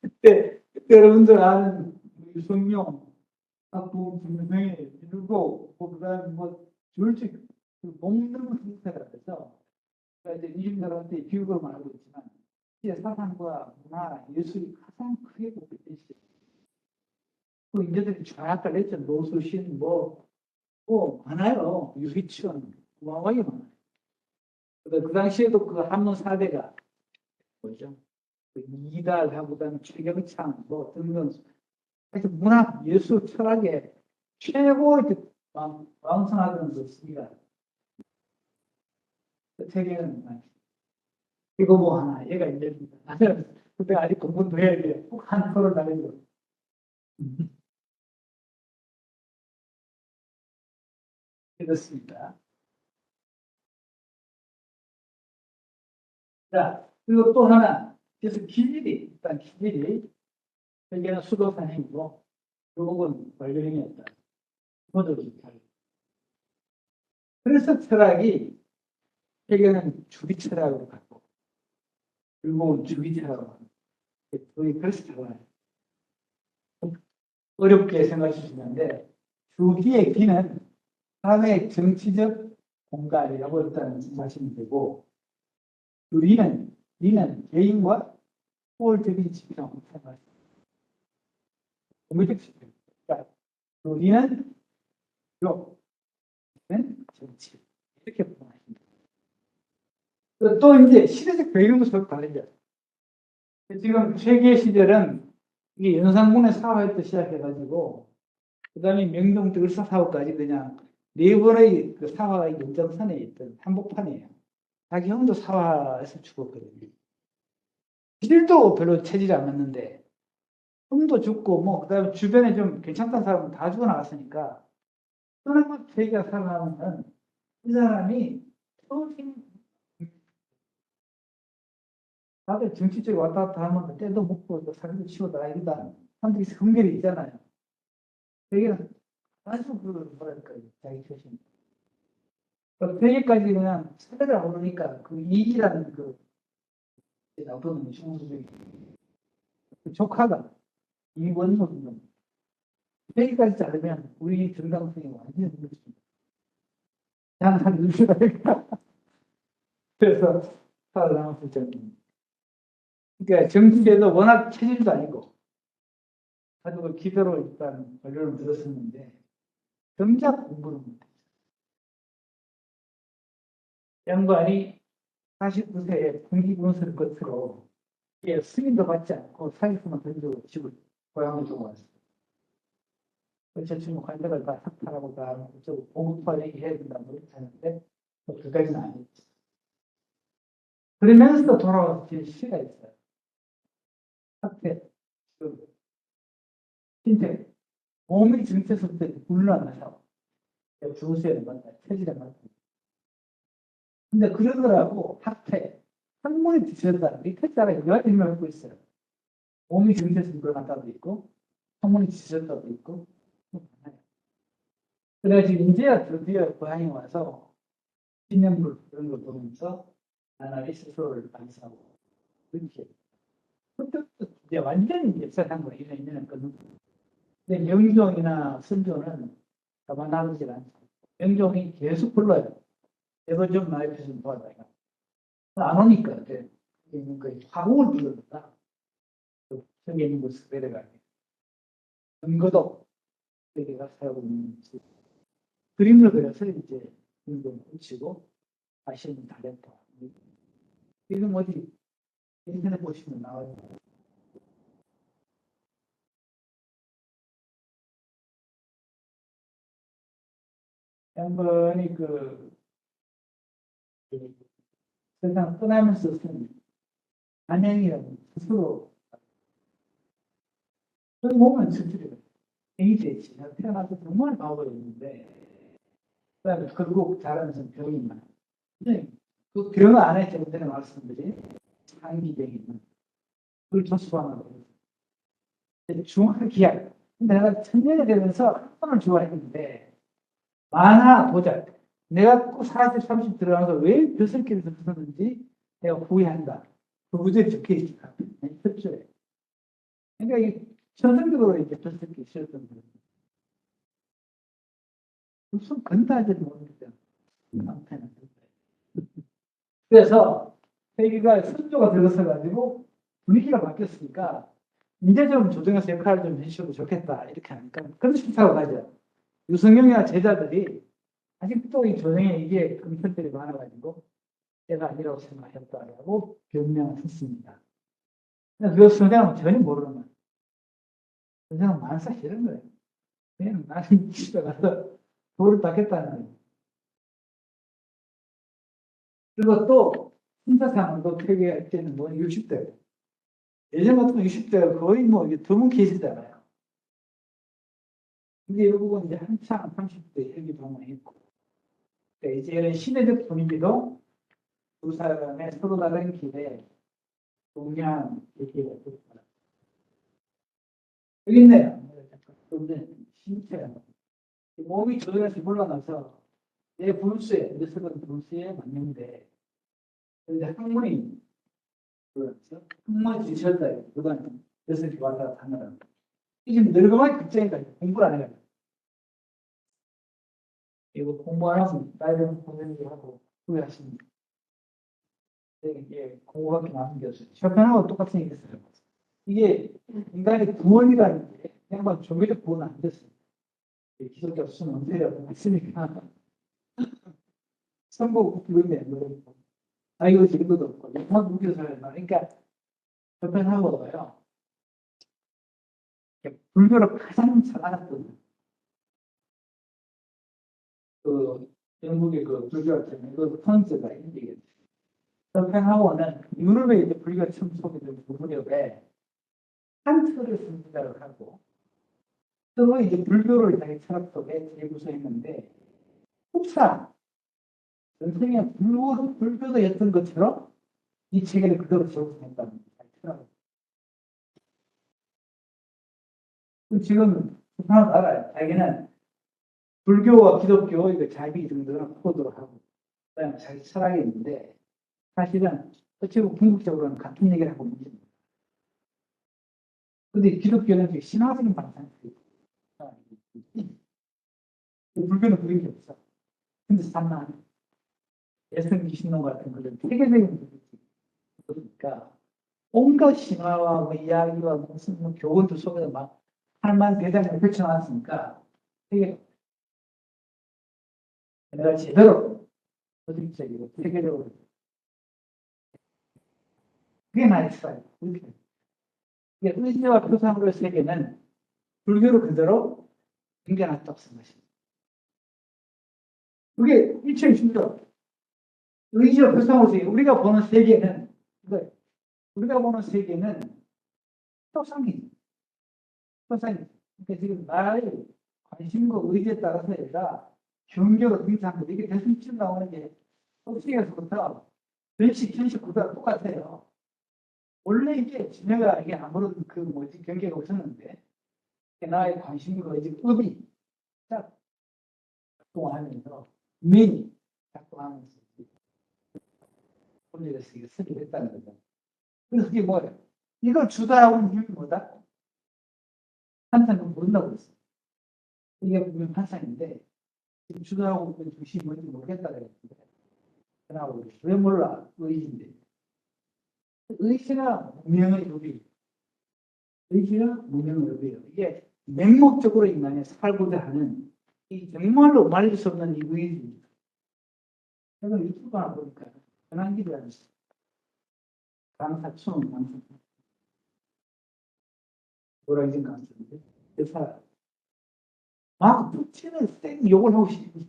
그때 여러분들 아는 유성룡, 박부, 김명희, 일곱, 그다음에 뭐 줄지 먹는 행사가 돼서 이제 이준 사람한테 교육을 말하고 있지만 이제 사상과 문화, 예술이 가장 크게 보급돼 있어요. 그 인재들이 쫙 깔렸죠. 노수신 많아요. 유희천 어마어마하게 많아요. 그 당시에도 그 한문 사대가 뭐죠? 그 이달하고 그다음에 최경창 등등 하여튼 문학, 예술, 철학의 최고 왕성하던 그 시기가 그 세계는 이거 뭐 하나 얘가 이제 나는 그때 아직 공부도 해야 돼. 꼭 한 표를 날리고 이렇습니다. 자, 그리고 또 하나 그래서 기질이 일단 기질이 세계는 수도사행이고 결국은 관료행위였다. 모두 그래서 철학이 세계는 주기 철학으로 갔고 결국은 주기 철학으로 갔고 그래서 철학을 어렵게 생각할 수 있는데 주기의 기는 사회 정치적 공간이라고 일단 말씀이 되고 리는 개인과 포괄적인 지표라고 생각합니다. 공개적 지표. 그러니까 리는 정치 이렇게 보입니다. 또 이제 시대적 배경도 서로 다르죠. 지금 세계 시절은 이게 연산군의 사화부터 시작해가지고 그다음에 명종 때 을사사후까지 그냥 네 번의 그 사화가 연장선에 있던 한복판이에요. 자기 형도 사화에서 죽었거든요. 시들도 별로 체질이 안 맞는데 형도 죽고 그다음에 주변에 좀 괜찮다는 사람은 다 죽어나갔으니까 하나만 세계가 살아나면 이 사람이 평생 다들 정치적으로 왔다 갔다 하면 때도 묻고 사람도 치고 나이다 사람들이 성별이 있잖아요. 세계는 아주 뭐랄까 자기 표심. 세계까지 그냥 세대를 오르니까 그 이기라는 그 나쁜 중수적인 그 조카가 이원석이요. 세계까지 자르면 우리 정당성이 완전히 무너집니다. 그냥 누수가 그래서 살아남았을 정도입니다. 그러니까 정치에도 워낙 체질도 아니고 가지고 기대로 일단 권력을 들었었는데 정작 공부를 못했어요. 양반이 49세에 군기군수를 끝으로 승인도 받지 않고 사기수만 던지고 집을 고향을 두고 왔어요. 그래서 지금 관대가 다 삭탈하고 다 보급화 얘기해야 된다고 그렇게 하는데 그까지는 아니었죠. 그러면서 돌아와서 제 시가 있어요. 학대, 신체, 몸이 정체성 때 불러나서 주소에 맞다, 체질에 맞다. 근데 그러더라고 학태, 학문이 뒤졌다. 이 태자가 여러 가지 의미를 갖고 있어요. 몸이 정체성 불러간다도 있고, 학문이 뒤졌다도 있고, 그래가지고 이제야 드디어 고향에 와서 신념물 그런 걸 보면서 나날이 스스로를 반성하고 그렇게 그때부터 이제 완전히 역사한 거예요. 이런 거는. 근데 명종이나 선조는 가만하지 않죠. 명종이 계속 불러요. 내가 좀 나의 표좀 도와달라. 안 오니까 이제 있는 거 화공을 불러줬다. 저기 있는 곳을 내려가게. 근거도 여기가 사고 있는 그림을 그려서 이제 운동 붙이고 다시는 달렸다. 지금 어디 인터넷 보시면 나와요. 양반이 세상 떠나면서 쓴 안행이라고 스스로 저희 몸은 스스로 에이즈에 내가 태어나서 정말 바보였는데 그다음에 결국 자라면서 병이 많아. 근데 그 병 안에 제가 전에 말씀드린 상기병이 있는 그걸 조수하는 중학교 기약. 근데 내가 청년이 되면서 학원을 좋아했는데 만화 보자. 내가 꼭 40, 30 들어가서 왜 벼슬길을 들었는지 내가 후회한다. 그 구절이 적혀 있어. 첫째. 그러니까 이 천성적으로 이제 벼슬길이 싫었던 거예요. 무슨 건다지 모르겠다. 남편은. 그래서 회기가 선조가 들어서 가지고 분위기가 바뀌었으니까 이제 좀 조정해서 역할을 좀 해주셔도 좋겠다. 이렇게 하니까 그런 식으로 가죠. 유승용이나 제자들이 아직도 이 조정에 이게 금편들이 많아가지고 때가 아니라고 생각했다라고 변명을 했습니다. 그 선생은 전혀 모르는 거예요. 선생은 만사 싫은 거예요. 그냥 나는 집에 가서 도를 닦겠다는 거예요. 그리고 또 신사상도 폐기할 때는 뭐 60대. 예전 같으면 60대가 거의 뭐 드문 케이스잖아요. 근데 결국은 이제 한창 30대 혈기 방문했고, 그러니까 이제는 시대적 분위기도 두 사람의 서로 다른 길에 동양 얘기가 됐다. 여기 있네요. 근데 신체가 몸이 조절해서 물러나서 내 불수에, 내 서로 불수에 맞는데, 근데 학문이 그렇죠. 학문이 지쳤다. 그거는 녀석이 왔다 갔다 하느라. 지금 늙어만 급장이니까 공부를 안 해요. 이거 공부 안 하면 다른 선생님들 하고 후회하십니다. 이게 공부밖에 남은 게 없어요. 쇼팽하고 똑같은 얘기 했어요. 이게 인간의 구원이라는 게 그냥 종교적 구원은 안 됐어요. 기독교 없으면 언제라고 했으니까 선거 의미 안 그러고 아 이거 지금도 없고 영화 무교사를 그러니까 쇼팽하고가요. 불교를 가장 잘 알았던 그 영국의 그 불교학자는 그 프랑스가 인디겠죠. 쇼팽하고는 유럽에 이제 불교가 처음 소개된 그 무렵에 칸트를 선지자를 하고 또 이제 불교를 자기 철학 속에 재구성했는데 흡사 선생의 불교도였던 것처럼 이 체계를 그대로 재구성했다는 철학을. 지금 사람 알아요. 자기는 불교와 기독교 이거 자기 등등을 코드로 하고 그다음에 자기 철학이 있는데 사실은 어찌 보면 궁극적으로는 같은 얘기를 하고 있는 겁니다. 근데 기독교는 신화적인 방향이 불교는 그런 게 없어. 근데 산만 예수님 신론 같은 그런 세계적인 거니까 온갖 신화와 뭐 이야기와 무슨 뭐 교훈들 속에서 막 할만 대장을 펼쳐놨으니까 되게 내가 제대로 조직적이고 세계적으로 그게 나의 스타일. 이게 의지와 표상으로의 세계는 불교로 그대로 eng겨놨다고 생각하십니다. 그게 일체이십니다. 의지와 표상으로 세계, 우리가 보는 세계는 우리가 보는 세계는 표상이죠. 표상이. 그러니까 지금 나의 관심과 의지에 따라서 얘가 경계로 등장하고 이게 대승점 나오는 게 법칙에서부터 변식, 현식 구도가 똑같아요. 원래 이게 진해가 이게 아무런 그 뭐지 경계가 없었는데 나의 관심과 의지, 의미 딱 작동하면서 민이 작동하면서 본질에서 이게 쓰게 됐다는 거죠. 그래서 그게 뭐예요? 이걸 주도하고 있는 힘이 뭐다? 한탄은 모른다고 했어요. 이게 분명 환상인데 주도하고 있는 중심이 뭔지 모르겠다 그랬는데 그러고 왜 몰라? 의지인데 의지가 무명의 법이 의지가 무명의 법이에요. 이게 맹목적으로 인간이 살고자 하는 이 정말로 말릴 수 없는 이 의지입니다. 제가 유튜브 하나 보니까 전환기라는 강사 처음 강사 노량진 강사인데 그 사람 막 붙이는 쌩 욕을 하고 싶어.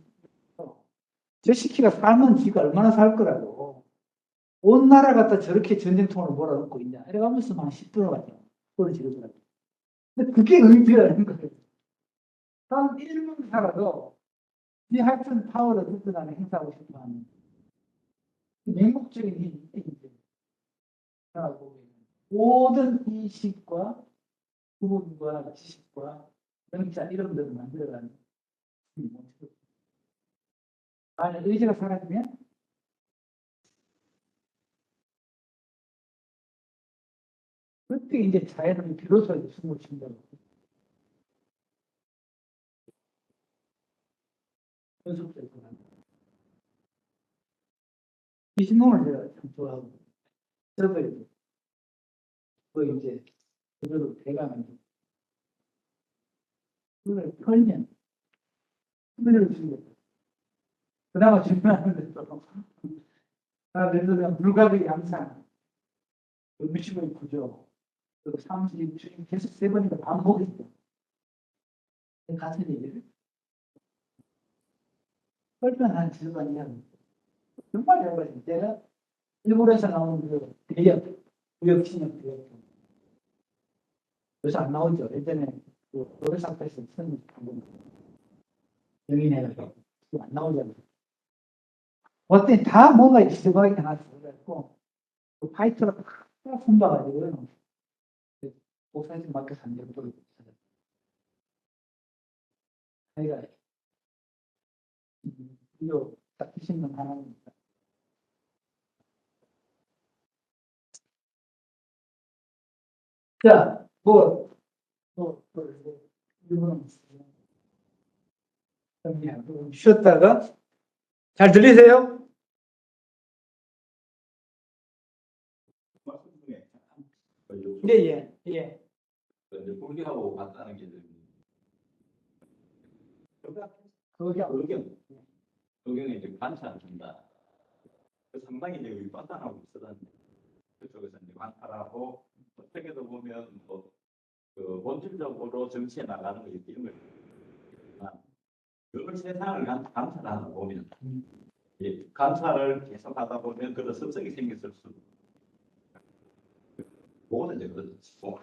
저 시키가 살면 지가 얼마나 살 거라고. 온 나라 갖다 저렇게 전쟁통으로 몰아넣고 있냐. 이래가면서 막 10분을 가죠. 그걸 지르더라고. 근데 그게 의지라는 거예요. 단 1분 살아도 이 하여튼 파워를 뜯어가는 행사하고 싶어 하는 맹목적인 힘이 이제 모든 인식과 구분과 지식과 정자 이런 것을 만들어가는 힘이 멈추고 만약 의지가 사라지면 그때 이제 자연은 비로소 숨을 쉰다고. 연속될 거라. 이 신공을 제가 참 좋아하고, 저걸 이제 그대로 대강하는 그걸 털면 그대로 주는 거죠. 그나마 중요한 것도 예를 들면 물가의 양상, 음식의 구조, 그리고 사무실 주인 계속 세 번이나 반복했죠. 같은 얘기를 털면 한 절반 이하. 정말 여러 가지. 내가 일본에서 나오는 그 대역, 구역신역 대역. 요새 안 나오죠. 예전에 그 노래상태에서 쓰는 방법. 영인해가지고 안 나오잖아요. 어때 다 뭔가 지저분하게 하나 들어갔고 그 파이터가 팍 손봐가지고 목사님 맡겨서 안 되고 또 자기가 이거 딱 드신 건 하나입니다. 자, 이거는 쉬었다가 잘 들리세요? 예, 예, 예. 불교하고 같다는 게 의경에 이제 관찰을 한다. 상당히 이제 윗바탕하고 있었는데 그쪽에서 이제 관찰하고 어떻게도 보면 그 본질적으로 정치에 나가는 거 이런 걸 그걸 세상을 관찰하다 보면 관찰을 계속하다 보면 그런 습성이 생겼을 수. 그거는 이제 그렇고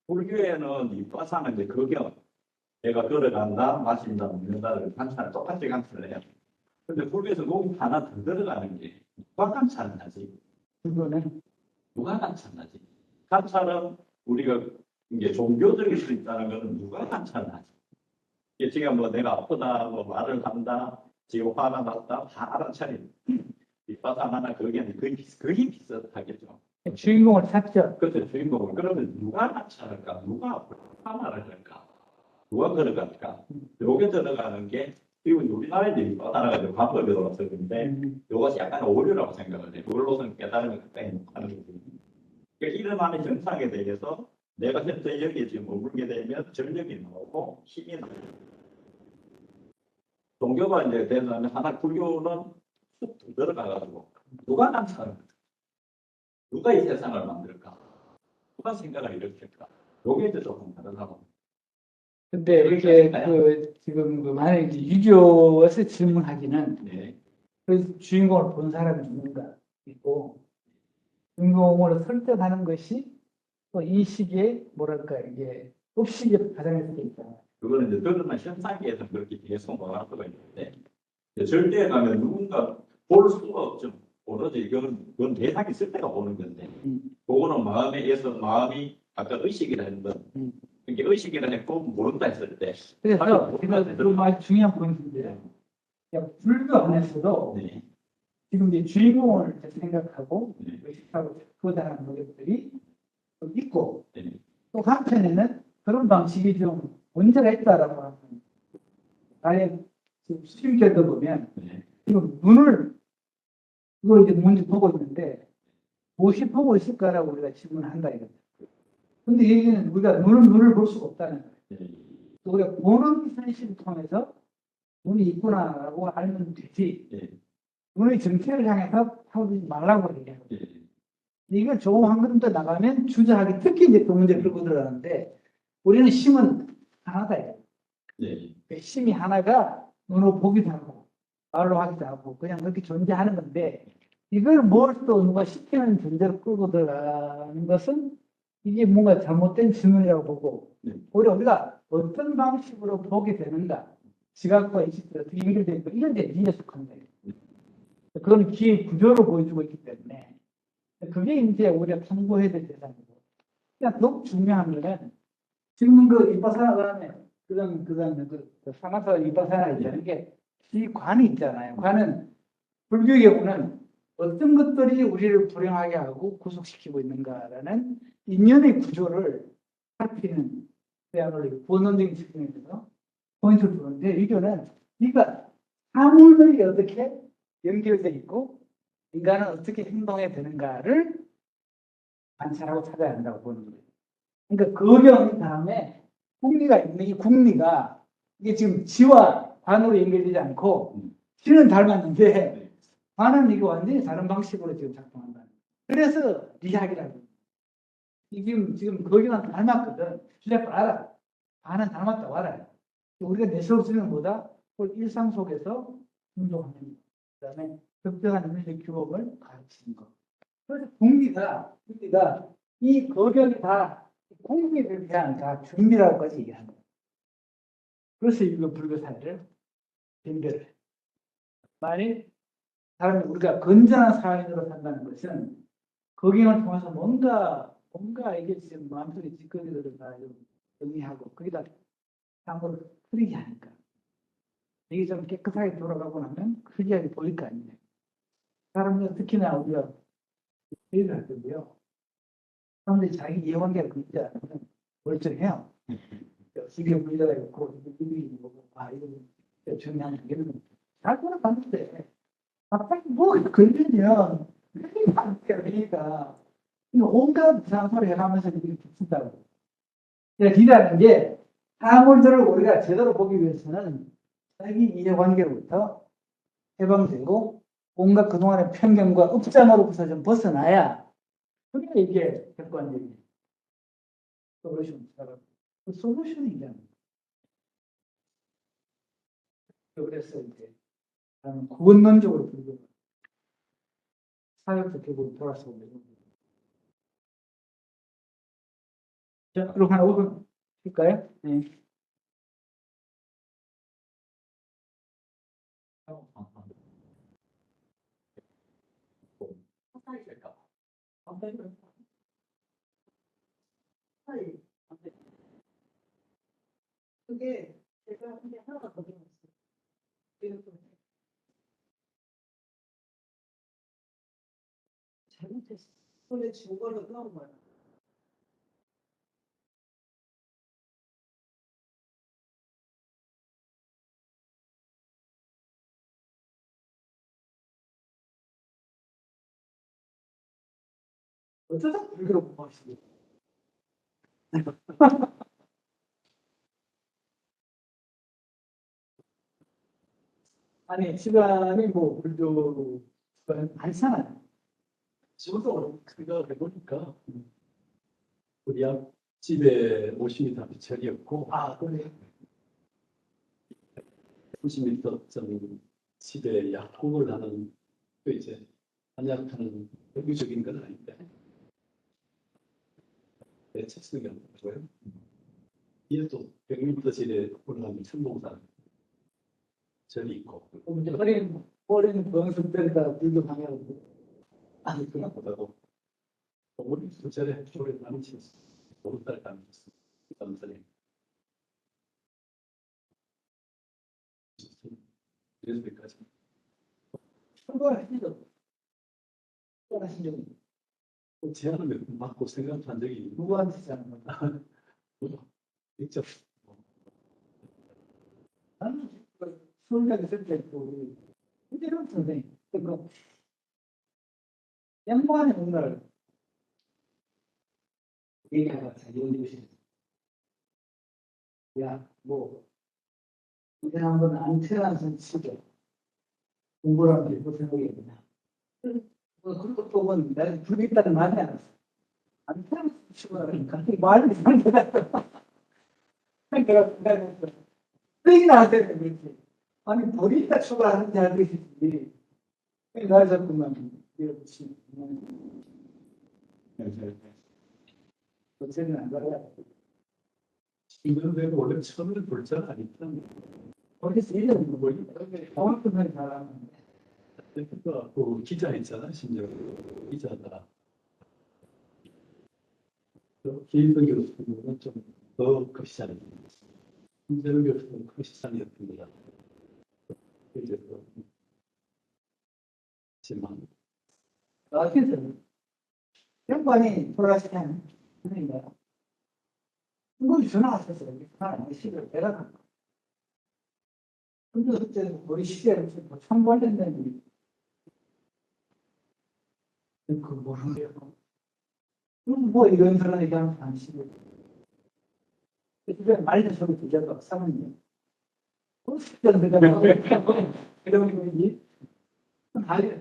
불교에는 윗바탕은 이제 거경 내가 걸어간다, 마신다, 먹는다를 똑같이 관찰을 해요. 근데 불교에서 거기 하나 더 들어가는 게 누가 관찰을 하지? 그거는 누가 관찰하지? 관찰은 우리가 이게 종교적일 수 있다는 것은 누가 관찰을 하지? 지금 뭐 내가 아프다, 뭐 말을 한다, 지금 화가 났다, 다 알아차리. 뒷바탕 하나 거기에는 거의 비슷하겠죠. 주인공을 찾죠. 그렇죠, 주인공을. 그러면 누가 관찰할까? 누가 판단을 할까? 누가 걸어갈까? 요게 들어가는 게 지금 우리나라에 따라가지고 방법이 들어와서 그런데 이것이 약간 오류라고 생각을 해요. 그걸로서는 깨달음을 가까이 못하는 거거든요. 그러니까 일어나는 현상에 대해서 내가 현재 여기에 지금 머물게 되면 전력이 나오고 힘이 나오고 종교가 이제 되면 하나 불교는 쑥 들어가가지고 누가 관찰을 누가 이 세상을 만들까? 누가 생각을 일으킬까? 요게 이제 조금 다르다고. 근데 이게 지금 만약에 유교에서 질문하기는 네. 그 주인공을 본 사람이 누군가 있고 주인공을 설득하는 것이 또 이 시기에 뭐랄까 이게 업식의 과정일 수도 있다. 그거는 이제 드러난 현상에서 그렇게 계속 말할 수가 있는데 절대에 가면 누군가 볼 수가 없죠. 오로지 그건 대상이 있을 때가 보는 건데 그거는 마음에 의해서 마음이 아까 의식이라 했던 이게 의식이라 했고 모른다 했을 때 그래서 그 말 중요한 포인트인데 불교 안에서도 네. 지금 이제 주인공을 생각하고 네. 의식하고 그다는 노력들이 있고 네. 또 한편에는 그런 방식이 좀 문제가 있다라고 하는 나의 지금 수임결도 보면 네. 지금 눈을 그걸 이제 먼저 보고 있는데 무엇이 보고 있을까라고 우리가 질문한다 이거죠. 근데 얘기는 우리가 눈을 볼 수가 없다는 거예요. 네. 우리가 보는 현실을 통해서 눈이 있구나라고 알면 되지. 네. 눈의 정체를 향해서 하지 말라고 얘기하고. 네. 이걸 조금 한 걸음 더 나가면 주저하기 특히 이제 그 문제 끌고 들어가는데 우리는 심은 하나다. 네. 심이 하나가 눈으로 보기도 하고 말로 하기도 하고 그냥 그렇게 존재하는 건데 이걸 뭘 또 누가 시키는 존재로 끌고 들어가는 것은 이게 뭔가 잘못된 질문이라고 보고 네. 오히려 우리가 어떤 방식으로 보게 되는가 지각과 인식들이 어떻게 연결되어 있고 이런 데 이해에 속한 거예요. 그건 기의 구조를 보여주고 있기 때문에 그게 이제 우리가 탐구해야 될 대상이고 그냥 너무 중요한 거는 지금 그 이빠사나가 그다음에 그 사마사 이빠사나 있다는 게 이 관이 있잖아요. 관은 불교의 경우는 어떤 것들이 우리를 불행하게 하고 구속시키고 있는가라는 인연의 구조를 살피는 그야말로 본원적인 측면에서 포인트를 두는데 이거는 네가 사물들이 어떻게 연결되어 있고 인간은 어떻게 행동해야 되는가를 관찰하고 찾아야 한다고 보는 거예요. 그러니까 거경 다음에 궁리가 있는 이 궁리가 이게 지금 지와 관으로 연결되지 않고 지는 닮았는데 관은 이게 완전히 다른 방식으로 지금 작동한다. 그래서 리학이라고. 지금 거경은 닮았거든. 주제가 알아. 관은 닮았다고 알아요. 우리가 내세우지는 뭐다? 그걸 일상 속에서 운동하는 것. 그다음에 적정한 인문적 규범을 가르치는 것. 그래서 궁리가 이 거경이 다 궁리를 위한 다 준비라고까지 얘기하는 거예요. 그래서 이거 불교 사회를 변별을 해요. 만일 사람이 우리가 건전한 사회로 산다는 것은 거경을 통해서 뭔가 이게 지금 마음속에 찌꺼기들을 다 정리하고 거기다 상으로 흐리게 하니까 이게 좀 깨끗하게 돌아가고 나면 흐리하게 보일 거 아니에요. 사람들 특히나 우리가 회의를 할 텐데요. 사람들이 자기 이해관계를 그리지 않으면 멀쩡해요. 이게 문제가 있고 이게 뭐고 이거 중요한 관계는 잘 돌아가는데 갑자기 뭐가 걸리면 회의가 온갖 이상한 소리 해가면서 이렇게 붙인다고. 그러니까 기다리는 게 사물들을 우리가 제대로 보기 위해서는 자기 이해관계로부터 해방되고 온갖 그동안의 편견과 읍장으로부터 좀 벗어나야 그게 이게 객관적인 솔루션이라고. 그 솔루션이 이제 그래서 이제 나는 구원론적으로 불교 사회부터 결국 돌아서 오는 거예요. 자, 그럼 한 5분 쉴까요? 네. 그게 제가 근데 하나가 더 배웠어요. 잘못했어. 손에 쥐고 걸로 떠온 거야. 어쩌다 불교로 못 가시고. 아니, 시간이 뭐, 불교 시간은 많잖아요. 저도 생각해보니까 우리 앞집에 50m 비철이었고 아, 그래. 90m 전 집에 약국을 하는 또 이제 한약하는 정규적인 건 아닌데 내 책성이 안 좋아요. 뒤에 또 100m 지대 올라가면 천봉산 절이 있고 그럼 이제 어린 병숙들과 불교 방해하고. 아니 그것보다도 우리 수절에 조를 많이 치웠어. 5달 다녔어. 남산에 그래서 여기까지 출발하시죠. 출발하신 적은 제안을 몇 번 받고 생각한 적이 있고 누구한테 시작한 거야? 직접 나는 서울대학교 있을 때 우리 이대로 선생님 그 양반의 문화를 얘기하자 연구실. 야, 뭐 이제 한번 안 태어나서 치고 공부를 하는 게 무슨 생각이냐. 그리고 또 뭐, 내가 불이 있다는 말이 알았어. 안 태어나서 치고 하니까 말이 안 되겠어. 내가 생각했어. 쓰이 나한테는 그렇지. 아니, 버리다 출발하는 자들이지. 날 잡고만 이렇지. 어쨌든 안 가야. 이번에 원래 처음에 불자가 아니었다. 거기서 1년 걸리 정확한 사람은 그러니까 그 기자 있잖아, 심지어 기자다. 김일성 교수는 좀더 급시사는 김재룡 교수는 급시사이었던 거다. 이제 하지만 어쨌든 양반이 돌아가시면 그러니까 그걸 전화 왔었어요. 전화 시를 내가 간 거. 근데 그때 우리 시대를 뭐 총괄된다는 그 모르는 게 그럼 뭐 이런 사람 얘기하면 안 시고 그때 말도 소리 들려도 사모님 그 시대는 내가 이런 거지 알려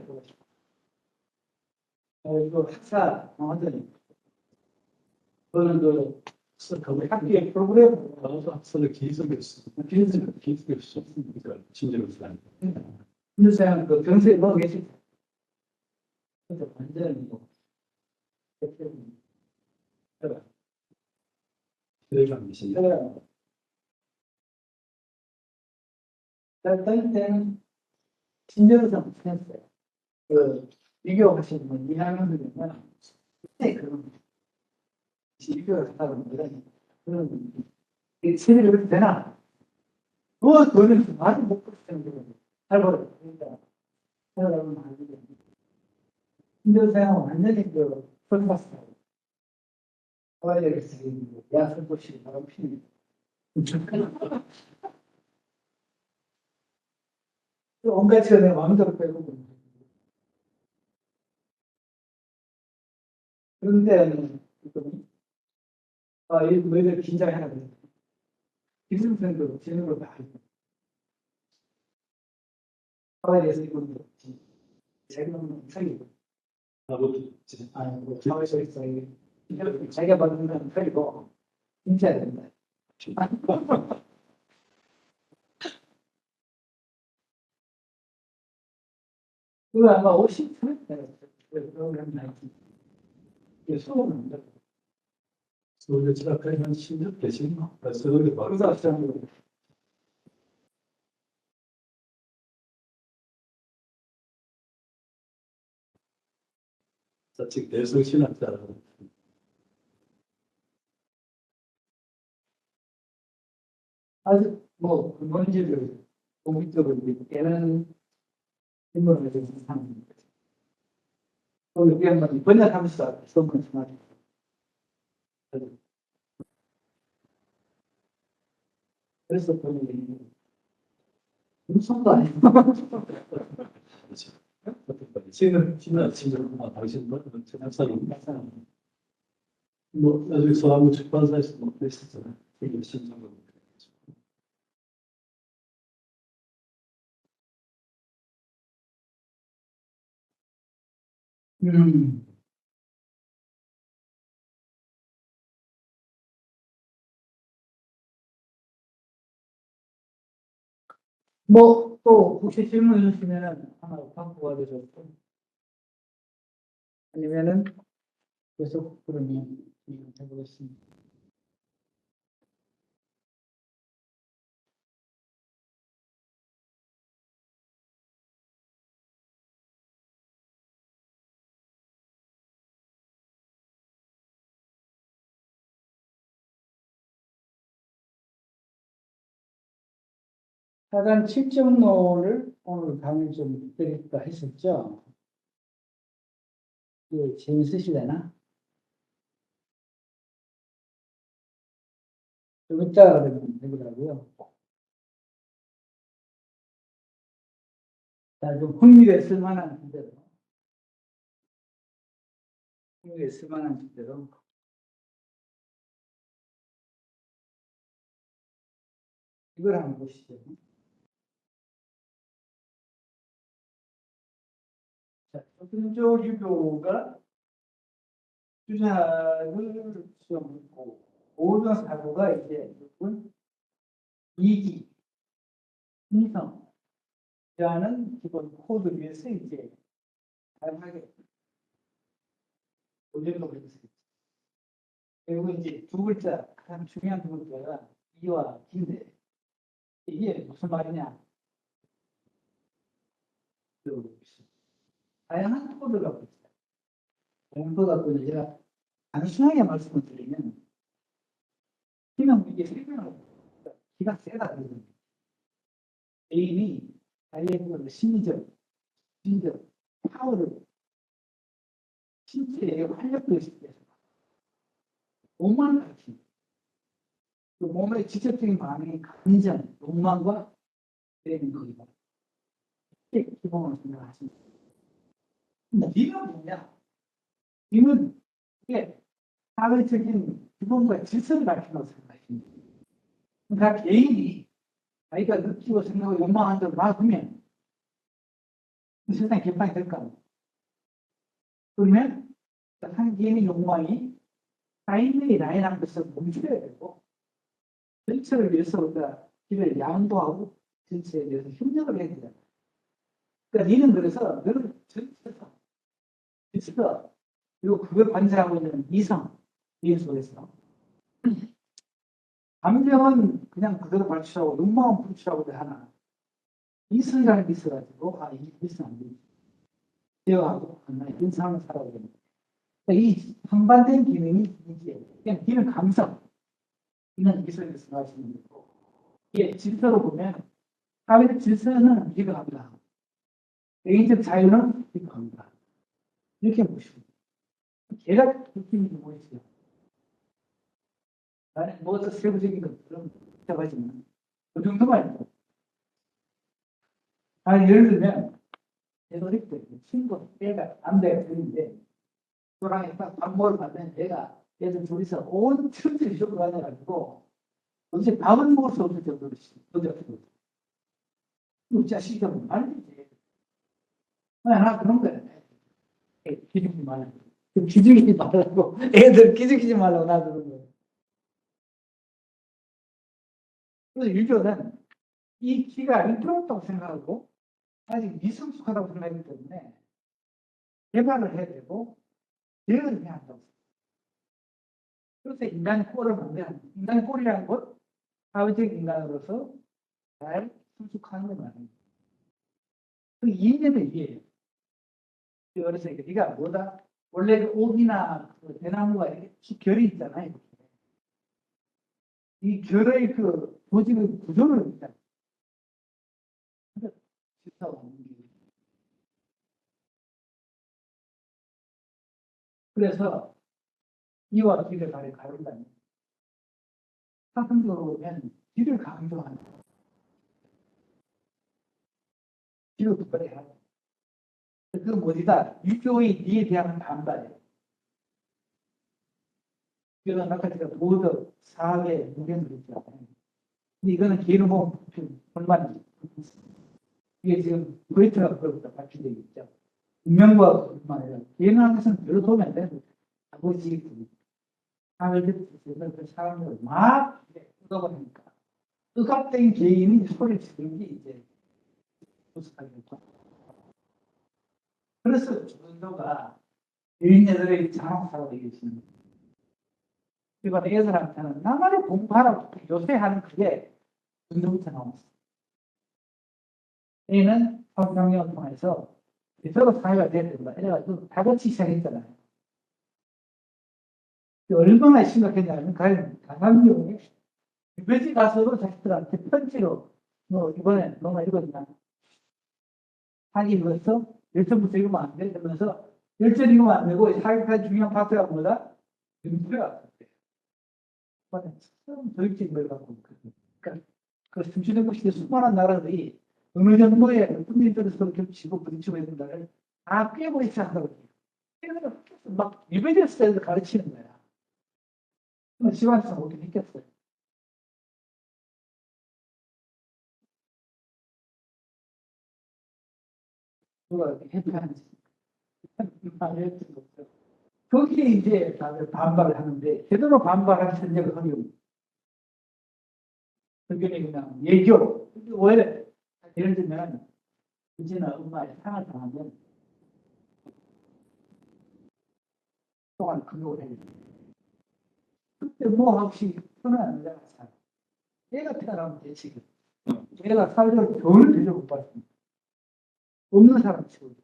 이거 학사 하더니 그거는 그 학교의 프로그램 나와서 학생을 기술교수, 기술교수, 그러니까 진재룡 교수. 윤수양 그 병세에 넣어 계실 때 그래서 완전히 뭐 기대감 계신데. 일단 때는 진정성 했어요. 그 비교하시는 분 이하면들이면 그때 그런 비교를 하다가 그런 체질이 그렇게 되나? 뭐 그거는 아주 못 그렇다는 거예요. 잘 벌어요. 그러니까 여러분 알고 진정성은 완전히 그 펄fas어요. 와이어리스 야설도시 바로 피는 온갖 시간에 마음대로 빼고 그런데 이 너희들 긴장해라 그래. 기술생도 진으로 다 알고 사회에서 이건 자기는 틀리고 나도 아니 사회에서 자기가 받는 건 틀리고 진짜야 된다. 그거 아마 50%였어요. 그런 나이트. 이게 수업은 안 되고. 서울대 진학까지 한 10년 되시나? 서울대 바로 의사 시장으로. 자칫 대성 신학자라고. 아주 뭐 근본적으로 공식적으로 깨는 인물을 좀 사는 거죠. 또 여기 한번 번역하면서 써보는 생각이 그래서 보니 무슨도 아니고 지금 당신 학사님 뭐 나중에 서한국 출판사에서 뭐 했었잖아요. 이게 신청을. 음. 뭐 또 혹시 질문 있으면 하나 갖고 가도 좋고 아니면은 계속 그러면 해보겠습니다. 하단 7.5를 오늘 강의 좀 드릴까 했었죠. 예, 재밌으시려나? 좀 이따 그러면 해보라고요. 자, 좀 흥미가 있을 만한 주제로. 흥미가 있을 만한 주제로. 이걸 한번 보시죠. 자, 조선조 유교가 주자를 수용했고, 모든 사고가 이제 무조건 이기, 인성, 라는 기본 코드 위에서 이제 다양하게 올려놓고 있습니다. 그리고 이제 두 글자, 가장 중요한 두 글자가 이와 기인데, 이게 무슨 말이냐? 다양한 코드를 갖고 있어요. 다양한 코드 갖고 있는 제가 단순하게 말씀을 드리면, 기는 이게 설명을 기가 세다 그러거든요. 개인이 자기의 심리적 파워를 신체의 활력도 있을 때 몸만 가르치는 그 몸의 지적적인 반응이 감정, 욕망과 되는 거기다. 이게 기본으로 생각하시면 됩니다. 힘은 뭐냐? 힘은 이게 사회적인 기본과 질서를 가르친다고 생각하시면 됩니다. 그러니까 개인이 자기가 느끼고 생각하고 욕망하는 대로 놔두면 세상이 개판이 될까? 그러면 한 개인의 욕망이 타인의 라인한 것을 멈춰야 되고 전체를 위해서 우리가 길을 양보하고 전체에 대해서 협력을 해야 돼요. 그러니까 니는 그래서 너는 전체에서 질서 그리고 그걸 관찰하고 있는 이성 속에서 감정은 그냥 그대로 발출하고 욕망은 발출하고 하나 이성이라는 게 있어가지고 이 이성 안 되지 대화하고 이런 상황을 살아오게 됩니다. 이 상반된 기능이 이제 그냥 기능 감성 이런 기술을 생각하시면 되고 이게 질서로 보면 사회적 질서는 비교합니다. 개인적 자유는 비교합니다. 이렇게 보시면 걔가 느끼는 게 뭐였어요? 나는 뭐더 세부적인 것들은 복잡하지만 그 정도만 해도 예를 들면 내가 어릴 때 친구 애가 남자가 들인데 저랑 딱 밥 먹으러 가면 내가 애들 둘이서 온 틈들이 저로 다녀가지고 도대체 밥은 먹을 수 없을 정도로 도전했거든. 이 자식이 좀 말리지. 나 그런 거야. 기죽지 말라고. 기죽이지 말라고. 애들 기죽이지 말라고 나 그런 거야. 그래서 유교는 이 기가 인트로다고 생각하고 아직 미성숙하다고 생각하기 때문에 개발을 해야 되고 대응을 해야 한다고. 그래서 인간의 꼴을 만드는 인간의 꼴이라는 것 사회적 인간으로서 잘 성숙하는 걸 말합니다. 그 이념의 이해예요. 그래서 네가 뭐다? 원래 그 옥이나 그 대나무가 이렇게 결이 있잖아요. 이 결의 그 조직의 구조를 있잖아요. 그래서 이와 기를 가른다면 사상적으로 보면 기를 강조하는 기를 두발해야 그 뭐지다 유교의 이에 대한 반발이에요. 이거는 아까 제가 도덕, 사회, 무견을 있잖아요. 근데 이거는 기를 보면 불만이 이게 지금 고이트가 그렇다 밝힌 적이 있죠. 운명과 불만이라 기는 것은 별로 도움이 안 되는 아버지 사회적 그 사람을 막 뜯어버리니까 뜨겁된 개인이 소리 지르는 게 이제 모습하게 됐고 그래서 조선조가 유인녀들의 장학사라고 얘기했습니다. 그리고 애들한테는 나만의 공부하라고 요새 하는 그게 운동부터 나왔어요. 얘는 화학장려를 통해서 서로 사회가 돼야 된다. 이래가지고 다 같이 시작했잖아요. 얼마나 심각했냐면 강남역에 유배지 가서도 자식들한테 편지로 뭐 이번에 너가 읽었나 하기 위해서 열전부터 읽으면 안 돼. 그러면서 열전 읽으면 안 되고 사회까지 중요한 파트가 뭐다? 윤수가 처음 도입적인 걸 갖고 그러니까 그 중시대국 시대 수많은 나라들이 어느 정도의 국민들을 서로 겹치고 부딪히고 있는 나라를 다 깨버리지 않다고 해요. 막 유배지 스타일을 가르치는 거야. 집안에서 어떻게 했겠어요? 누가 해피한지 거기에 이제 다들 반발을 하는데 제대로 반발하는 전략을 허용. 그게 그냥 예교. 왜 예를 들면 이제는 엄마의 상을 당하면 또한 근육을 해야 돼. 그때 뭐 없이 태어나는 자가 살. 얘가 태어나면 되지. 얘가 살려고 돈을 들여 못 받습니다. 없는 사람 치고.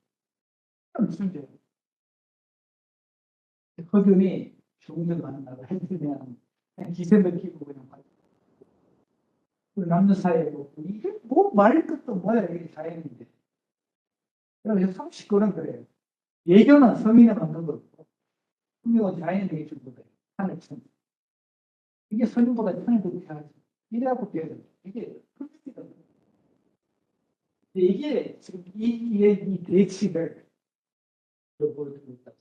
무슨 죄? 허균이 죽음을 만나고 했으면 그냥 기세 먹히고 그냥 그 남는 사이에 이게 뭐 말일 것도 뭐야 이게 자연인데. 그럼 39는 그래요. 예교는 성인에 만든 거고 성경은 자연에게 준 거예요. 하늘 천. 이게 성인보다 천이 더 귀하지. 이래갖고 돼야 돼. 이게 흡입니다. 이게 지금 이 대치를 보여주고 있다.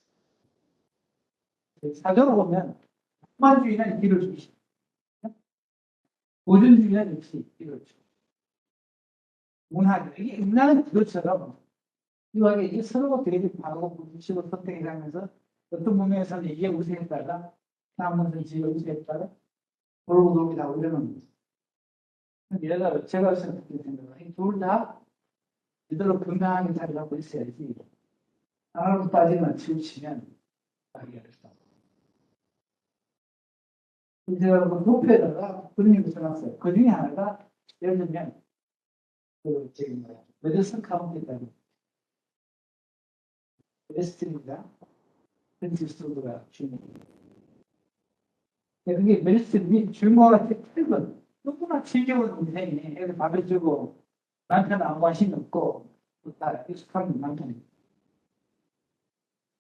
사전으로 보면 만주의는 길을 주시. 보존주의는 역시 길을 주. 문화적 이게 인간은 그것처럼 이게 서로 대립하고 부딪히고 선택하면서 어떤 부분에서는 이게 우세했다가 다음 것은 지가 우세했다가 돌고 돌고 다 올려놓는 거죠. 제가 생각하는 둘다 이대로 건강하게 잘 갖고 있어야지 하나로 빠지면 치우치면 하기가 어렵다. 제가 그 목표에다가 그런 얘기 써놨어요. 그 중에 하나가 예를 들면 메디슨 카운트다는 메디슨입니다. 펜티스토드가 주인공입니다. 그게 메디슨이 주인공한테 틀면 너무나 즐거운 인생이 애들 밥을 주고 남편 아무 관심 없고 다 익숙한 남편이.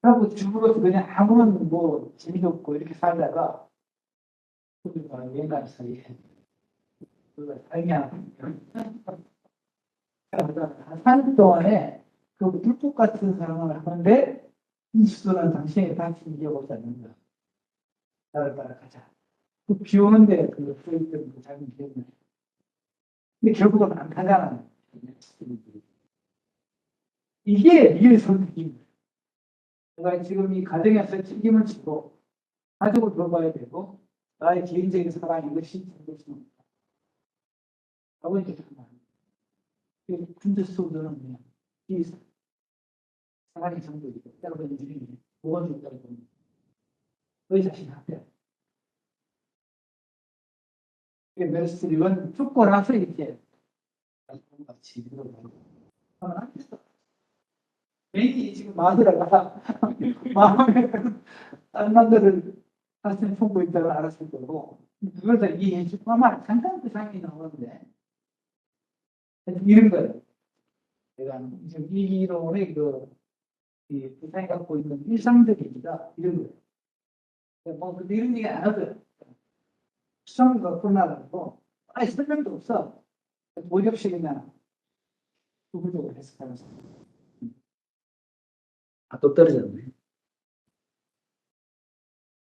그리고 주부로서 그냥 아무런 뭐 재미도 없고 이렇게 살다가 그들과 연간 사이에 그가 살냐 한 3년 동안에 그 불꽃 같은 사랑을 하는데 인수도는 당신에게 다시 이겨보지 않는다. 나를 따라가자. 그 비 오는데 그 써있던 그 작은 기억이 나요. 근데 결국은 안 가잖아요. 이게 리얼 선택입니다. 내가 지금 이 가정에서 책임을 지고 가족을 돌봐야 되고 나의 개인적인 사랑 이것이 전부입니다. 하고 이제 군대 속도는 그냥 이 사랑의 정도이고 여러분들이 뭐가 좋다고 봅니다. 너희 자신 앞에 메르스리는 죽고 나서 이렇게 같이 하면 안 됐어. 괜히 지금 마누라가 마음에 다른 남자를 가슴에 품고 있다고 알았을 거고 그걸 다 이해해 주고 아마 잠깐 그 상황이 나오는데 이런 거예요. 내가 지금 이기론의 이 부산이 갖고 있는 일상적입니다. 이런 거예요. 뭐 이런 얘기 안 하더라고요. 수상을 갖고 나가고 아예 설명도 없어. 도접식 그냥 부부적으로 해석하면서 또 떨어졌네.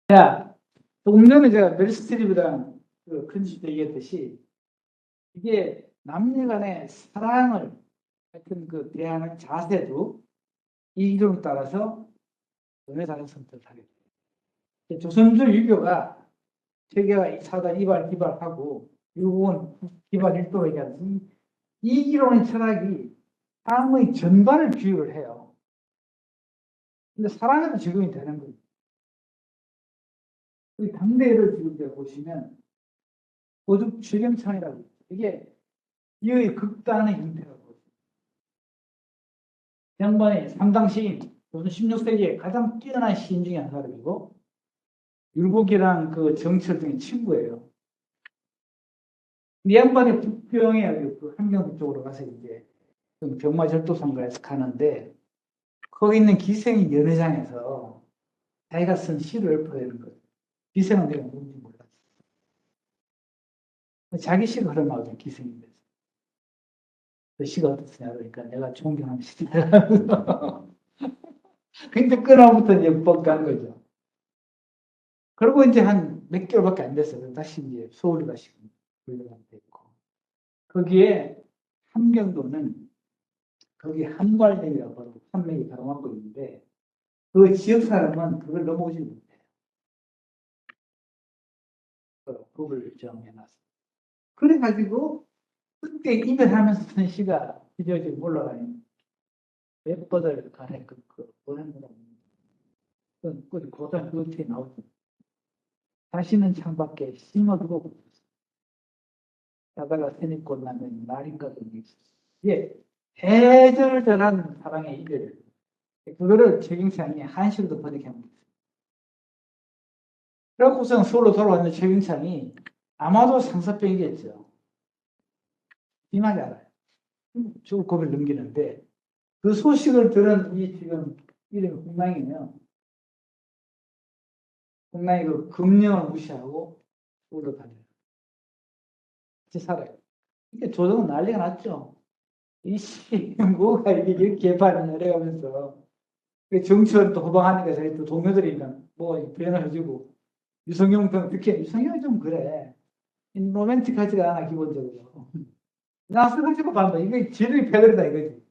자, 조금 전에 제가 메리스트립이랑 그 큰지도 얘기했듯이 이게 남녀 간의 사랑을 하여튼 그 대하는 자세도 이 이론에 따라서 너무 다른 선택을 하게 돼요. 조선조 유교가 세계가 사단 이발하고 유국은 이발 일도로 얘기하듯이 이 이론의 철학이 삶의 전반을 규율을 해요. 근데 사랑에도 적용이 되는 거예요. 이 당대를 지금 보시면 고죽 최경창이라고 이게 이의 극단의 형태라고 보죠. 양반이 상당 시인, 요즘 16세기에 가장 뛰어난 시인 중에 한 사람이고 율곡이랑 그 정철 등의 친구예요. 이 양반이 북경에 그 함경 쪽으로 가서 이제 병마절도상가에서 가는데 거기 있는 기생이 연회장에서 자기가 쓴 시를 읊어내는 거예요. 기생은 내가 누군지 몰랐어. 자기 시가 흐름하거든 기생인데. 그 시가 어떻으냐 그러니까 내가 존경하는 시다. 근데 그날부터 이제 뻑간 거죠. 그리고 이제 한 몇 개월밖에 안 됐어요. 다시 이제 서울에 가시고 불려가 됐고 거기에 함경도는 거기 한괄맥이라고 한맥이 가로막고 있는데 그 지역 사람은 그걸 넘어오지 못해요. 법을 정해놨어. 그래가지고 그때 이별하면서 쓴 시가 이제 올라가는 웹버들 간에 보낸 거 그 고단 그것이 나오죠. 다시는 창밖에 심어두고 자다가 새잎 꽃나면 날인가 보니 이게 대절절한 사랑의 이별 그거를 최경찬이 한시로도 번역합니다. 그래갖고선 서울로 돌아왔는 최경찬이 아마도 상사병이겠죠. 이말이 알아요. 죽을 고비를 넘기는데 그 소식을 들은 이 지금 이름이 홍랑이에요. 홍랑이 그 금령을 무시하고 서울로 다녀요. 같이 살아요. 이게 조정은 난리가 났죠. 이씨 뭐가 이게 개판이냐 이래가면서 정치원 또 호방하니까 저희 또 동료들이니까 뭐 변을 해주고 유성룡도 특히 유성룡이 좀 그래. 로맨틱하지가 않아 기본적으로. 나스가지고 봐봐 이게 제대로 패거리다 이거지.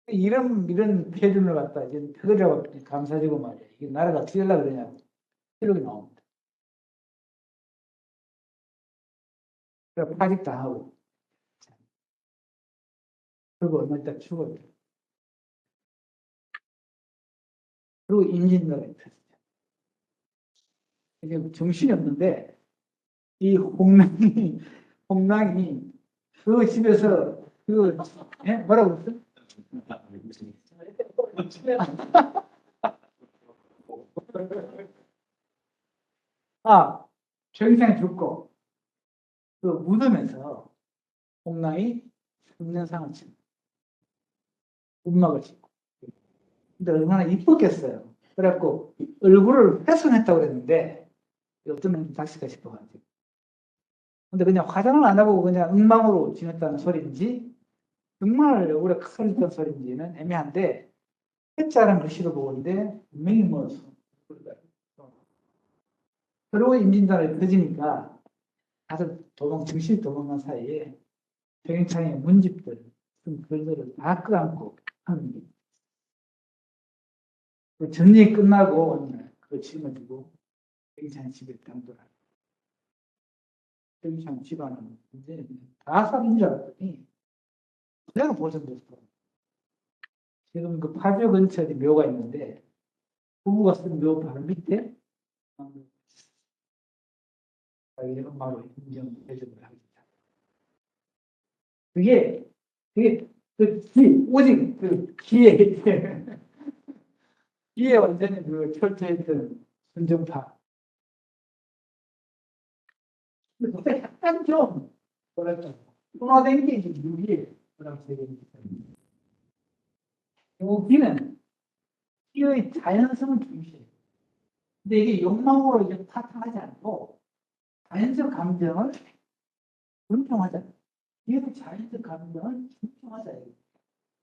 이런 패륜을 갖다 이제 패거리라고 감사지고 말이야. 이게 나라가 어떻게 되려고 그러냐고 이렇게 나옵니다. 그래서 파직 다 하고 그리고 얼마 있다 죽어요. 그리고 임진왜란이 터졌죠. 이게 정신이 없는데 이 홍랑이 그 집에서 뭐라고 그랬어? 최경찬이 죽고 그 무덤에서 홍랑이 3년상을 치고 운막을 짓고 근데 얼마나 이뻤겠어요. 그래갖고 얼굴을 훼손했다고 그랬는데 어쩌면 닥칠까 싶어가지고 근데 그냥 화장을 안 하고 그냥 엉망으로 지냈다는 소리인지 정말 오래 크게 소리인지는 애매한데 했자라는 글씨로 보는데 분명히 뭐 그리고 임진왜란이 터지니까 다들 정신이 도망간 사이에 최경찬의 문집들 글들을 다 끄안고 하는 게 전쟁이 끝나고 그걸 짊어지고 최경찬의 집에 당도를 최경찬 집안은 이제 다 살인 줄 알았더니 그대로 보존됐어. 지금 그 파주 근처에 묘가 있는데 부부가 쓴 묘 바로 밑에 이런 말로 인정해주는 합니다. 그게 오직 그 기에 완전히 그 철저했던 순정파. 근데 약간 좀 뭐랄까 tun화된 게 이제 유리에 뭐라고 얘기합니다. 여기는 기의 자연성을 중시해요. 근데 이게 욕망으로 이제 타탕하지 않고 자연적 감정을 존중하자. 기의 자연적 감정을 존중하자.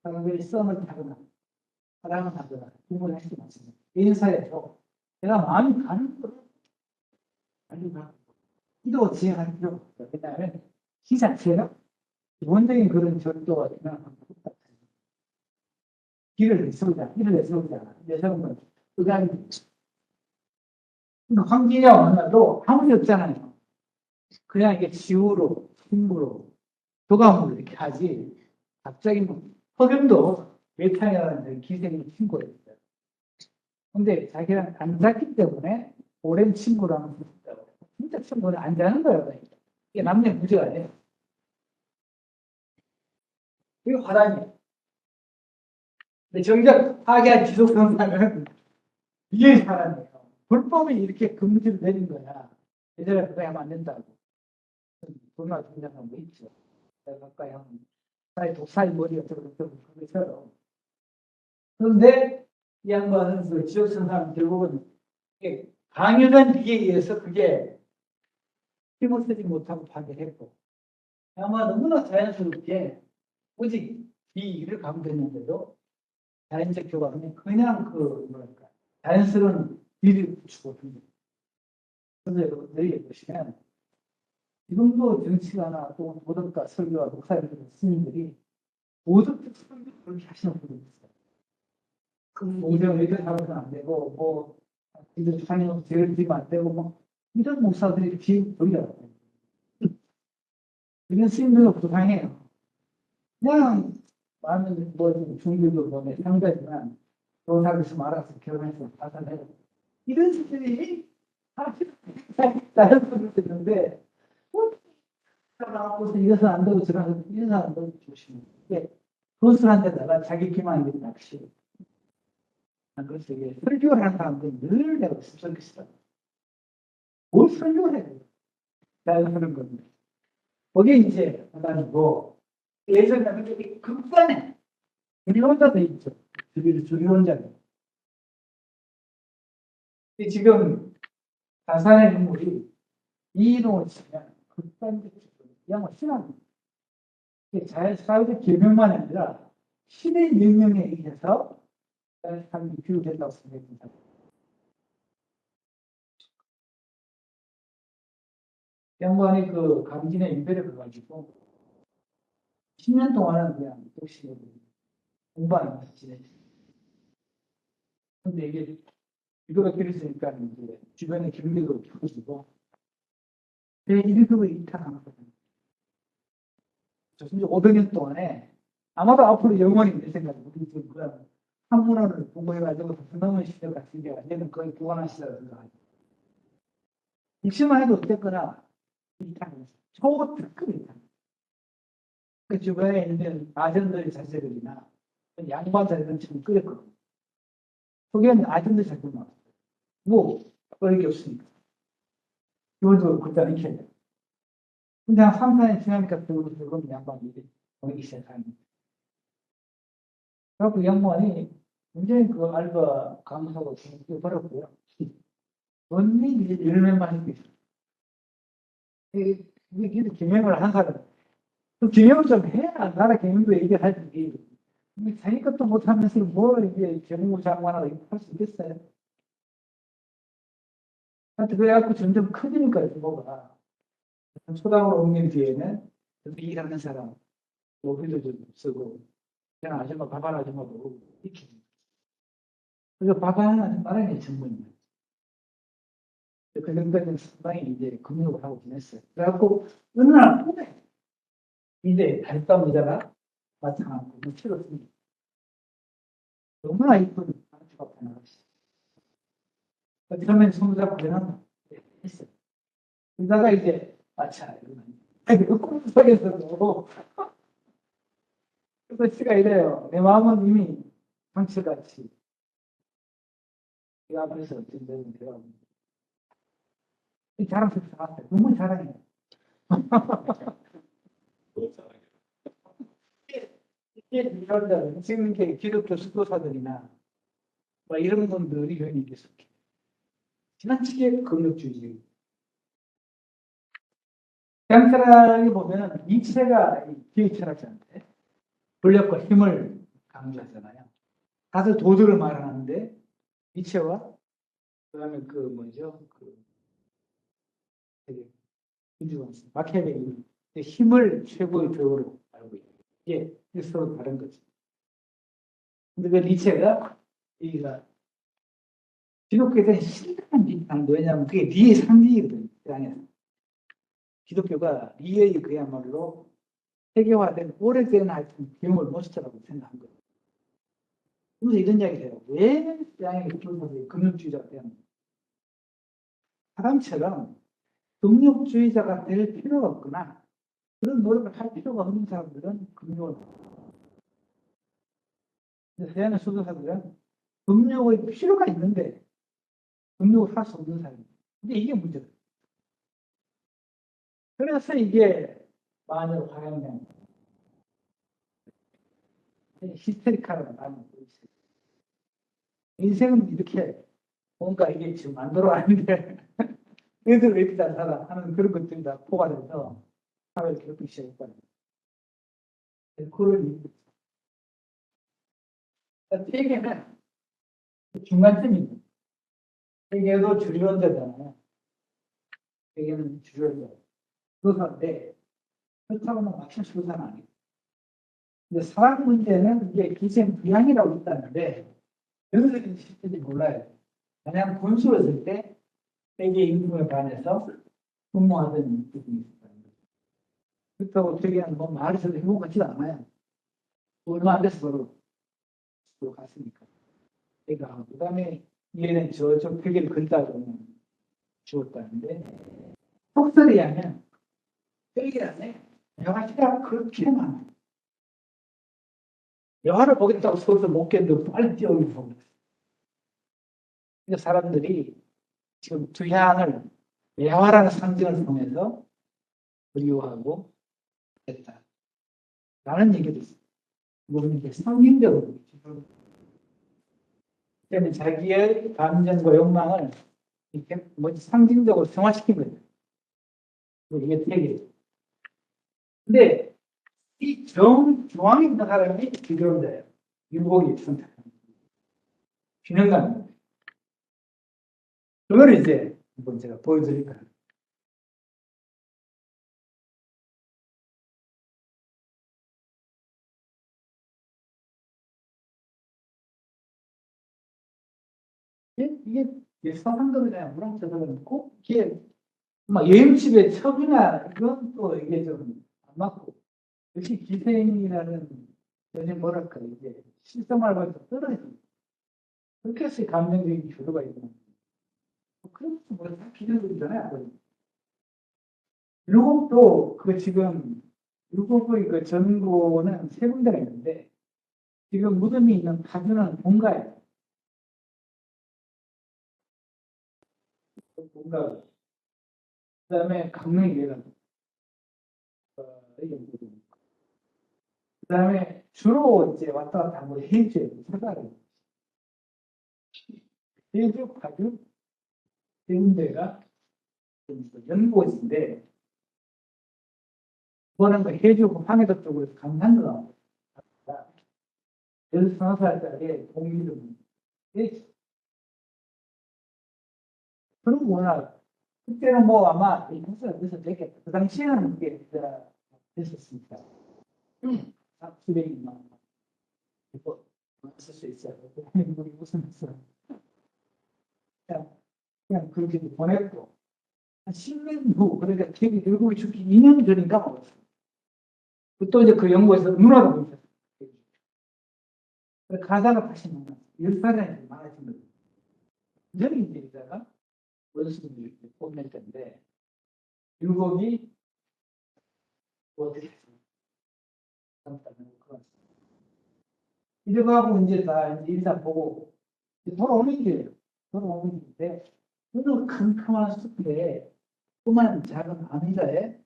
사람들이 썸을 타거나 사랑을 하거나 부모를 할수 있습니다. 인사에서 내가 마음이 가는 거를 알리고 기도 지향할 필요가 없어요. 왜냐하면 기 자체가 기본적인 그런 절도가 길을 내세우자, 길을 내세우자. 내세우면 의견이 황진이와 만나도 아무리 없잖아요. 그냥 이게 지우로, 힘으로, 교감으로 이렇게 하지. 갑자기 허경도 외탕이라는 기생의 친구예요. 근데 자기랑 안 잤기 때문에 오랜 친구랑 진짜 친구는 안 자는 거예요. 이게 남녀 문제가 아니에요. 이게 화단이에요. 근데 정작 파괴한 지속성사는 이게 사람이에요. 불법이 이렇게 금지를 내린 거야. 예전에 그거 하면 안 된다고. 불마 등장한 거 있죠. 가까이 하면 독사의 머리 어쩌고 그것처럼. 그런데 이 양반은 그 지속성사는 결국은 강요된 비에 의해서 그게 힘을 쓰지 못하고 파괴했고 아마 너무나 자연스럽게 오직 이 일을 강조했는데도 자연적 교감이 그냥 뭐랄까 자연스러운 비를 주고 그래서 여러분들이 보시면 지금도 정치가나 또 도덕가 설교와 목사들 스님들이 도덕적 설교를 그렇게 하시는 분이 있어요. 공정을 이렇게 하면 안 되고 뭐 이들 찬양 죄를 지면 안 되고 뭐 이런 목사들이 비율이라고 이런 스님들은 부당해요. 그냥 많은 뭐 중국도 보면 상대지만 돈하고 있으면 알아서 결혼해서 파산해요. 이런 식들이 다른 분들 있는데 나와서 이래서 안 되고 저래서 이래서 안 되고 조심해. 이게 그것을 한 데다가 자기 기만이 낚시. 그래서 이게 설교를 하는 사람들은 늘 내가 설교했어. 뭘 설교를 해? 나는 하는 건데. 거기에 이제 해가지고 예전에는 극단에 주리혼자도 있죠. 주리혼자들. 지금 다산의 인물이 이 이동을 치면 극단적 양을 싫어합니다. 사회적 계명만 아니라 신의 명령에 의해서 삶이 규율된다고 생각합니다. 양반이 그 강진에 인배를 가가지고 10년 동안은 그냥 독실하고 공부하면서 지냈어요. 근데 이게 이거가 길어지니까 이제 주변에 경계도 깊어지고 제 1급을 이탈하거든요. 심지어 500년 동안에 아마도 앞으로 영원히 내 생각에 우리 지금 그런 한문헌을 공부해가지고 넘은 시대 같은 게 완전히 거의 구원한 시대라고 생각합니다. 입시만 해도 어쨌거나 이탈했어요. 초특급이다. 그 주변에 있는 아전들의 자제들이나 양반 자제들은 지금 끓였거든요. 거기에는 아전들 자제들 나왔어요. 뭐, 그런 게 없으니까. 기본적으로 그때는 익혀야 돼요. 근데 한 3, 4년 지나니까 그건 양반이 보이기 시작합니다. 그래서 그 양반이 굉장히 그 알바 강사로 지금 버렸고요. 언니 열매만 했고 있어요. 이게 경영을 한 사람. 그 경영을 좀 해야 나라 경영도 얘기하지. 자기 것도 못하면서 뭐 이게 경무 장관하고 이렇게 할 수 있겠어요? 하여튼 그래갖고 점점 커지니까요, 뭐가. 초당으로 옮긴 뒤에는 일하는 사람, 여기도 좀 쓰고, 그냥 아줌마, 밥하는 아줌마도 익히고. 그래서 밥하는 아줌마는 전문이에요. 그 정도는 상당히 이제 근육을 하고 지냈어요. 그래갖고, 어느 날 꿈에 이제 달밤 의자가 나타나고, 치렀습니다. 너무나 이쁜 아주가 나왔어요. 처음엔 손자 고생한다. 했어요. 그러다가 이제, 아차, 이러면. 꿈속에서도. 그래서 씨가 이래요. 내 마음은 이미 상처같이. 이 앞에서 어떤 데는 내가. 이 자랑 속에서 나왔어요. 너무 자랑해요. 이게 이런 데는 지금 이렇게 기독교 수도사들이나 뭐 이런 분들이 여기 있겠어. 지나치게 권력주의. 양철학이 보면 이체가 기회철학자인데 권력과 힘을 강조하잖아요. 다들 도덕을 말하는데 이체와 그다음에 그 뭐죠? 마키아벨리 힘을 최고의 덕으로 알고 있어요. 이게 서로 다른 거죠. 근데 그 니체가 여기가 기독교에 대한 신당한 비판, 왜냐하면 그게 리의 상징이거든요. 그 안에서. 기독교가 리의 그야말로 세계화된 오래된 하여튼 경험을 모습이라고 생각한 거예요. 그래서 이런 이야기 해요. 왜 양의 교사들이 금융주의자가 되는 사람처럼 금융주의자가 될 필요가 없거나 그런 노력을 할 필요가 없는 사람들은 금융을 서양의 수도사들은 금융의 필요가 있는데 금융을 할 수 없는 사람입니다. 근데 이게 문제다. 그래서 이게 마녀 화양량 히스테리카라는 말을 쓰고 있어요. 인생은 이렇게 뭔가 이게 지금 만들어 왔는데 얘들 왜 이렇게 잘 살아 하는 그런 것들이 다 포괄돼서 사회를 괴롭히기 시작했다는 거예요. 그런 세계는 중간점입니다. 세계도 주류론자잖아요. 세계는 주류론자. 수사인데 그렇다고는 막힌 수사는 아니에요. 근데 사람 문제는 이게 기생부양이라고 있다는데 여기서 실제인지 몰라요. 그냥 군수를 쓸 때 세계 임금에 반해서 근무하던 부분이 있다는 거죠. 그렇다고 되게 뭐 말을 해도 행복 같지도 않아요. 얼마 안 돼서 서로 갔으니까. 그러니까 그다음에 얘는 저쪽 벽에를 긁다가 죽었다는데 속설에 하면 벽에 안에 여화가 그렇게 많아. 여화를 보겠다고 서서 못 견디고 빨리 뛰어오는 겁니다. 그러니까 사람들이 지금 두향을 여화라는 상징을 통해서 그리워하고 했다. 라는 얘기도 있어요. 이거는 이제 성인적으로. 때문에 자기의 감정과 욕망을 이렇게 뭐지 상징적으로 승화시킨 거예요. 이게 되게. 근데 이 중앙에 있는 사람이 비교자예요. 율곡이 선택한 균형감. 그걸 이제 한번 제가 보여드릴까요? 이게 서상금이나 무랑처럼 있고, 이게 막 여행집의 첩이나 이건 또 이게 좀 안 맞고, 역시 기생이라는 전혀 뭐랄까, 이게 실생활과 좀 떨어지는, 그렇게 해서 감정적인 교류가 있는. 그래서 뭐다 기존들이잖아요. 율곡도 그 지금 율곡의 그 전고는 세 군데가 있는데, 지금 무덤이 있는 파주는 본가예요. 본가. 그 다음에 강릉이래요. 그 다음에 주로 이제 왔다 갔다 한 거 해주예요. 사가를. 해주, 파주, 세 군데가 연고지인데, 그거는 그 해주 황해도 쪽으로 강산도 나옵니다. 그래서 성사할때 공이름 해주. 그럼 워낙 그때는 뭐 아마 이 국사가 돼서 됐겠다. 그 당시에는 그게 됐었으니까. 수백이만 쓸 수 있어요. 우리 무슨 그냥 그렇게 보냈고 한 10년 후 그러니까 되게 결국에 죽기 2년 전인가 먹었어요. 또 이제 그 연구에서 누나가 보셨어요. 가사가 다시 만났어요. 10살에 많아진 거죠. 여기 이제 이자가 원수들이 이렇게 뽐낼 텐데 율곡이 어떻게 했어요? 이래가고 이제 다 이제 일단 보고 돌아오는 길이에요. 돌아오는 길인데 어느 캄캄한 숲에 조그만 작은 암의자에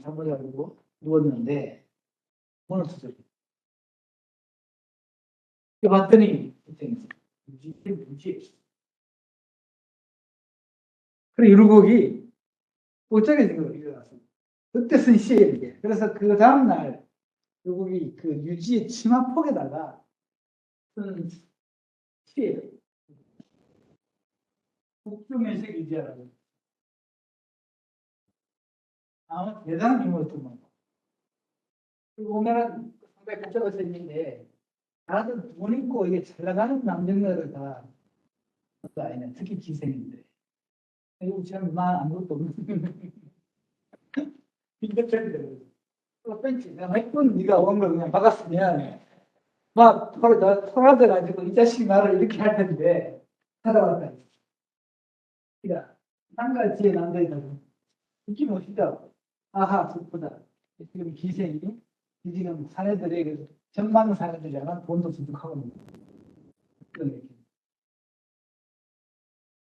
잡아가지고 누웠는데 문을 두드려. 봤더니 무지. 그래 율곡이 어쩌게 지금 일어났어요. 그때 쓴 시에 이게. 그래서 그 다음날 율곡이 그 유지의 치마폭에다가 쓴 시예요. 국중의색 유지하라고. 아마 대단한 인물이었던 거. 그리고 보면은 상당히 복잡해서 있는데 다들 돈 있고 이게 잘 나가는 남정네들 다 아니네. 특히 기생인데. 이거 지금 아무것도 없는 빈대철이래. 벤치 내가 몇 번 네가 온 걸 그냥 박았으면 막 토라져가지고 이 자식 나를 이렇게 할 텐데 찾아왔다. 그러니까 한가지의 남자이다. 느낌 오시죠? 아하, 슬프다. 지금 기생이 지금 사내들이 전망 사내들이랑 돈도 두둑하고 있는 그런 느낌.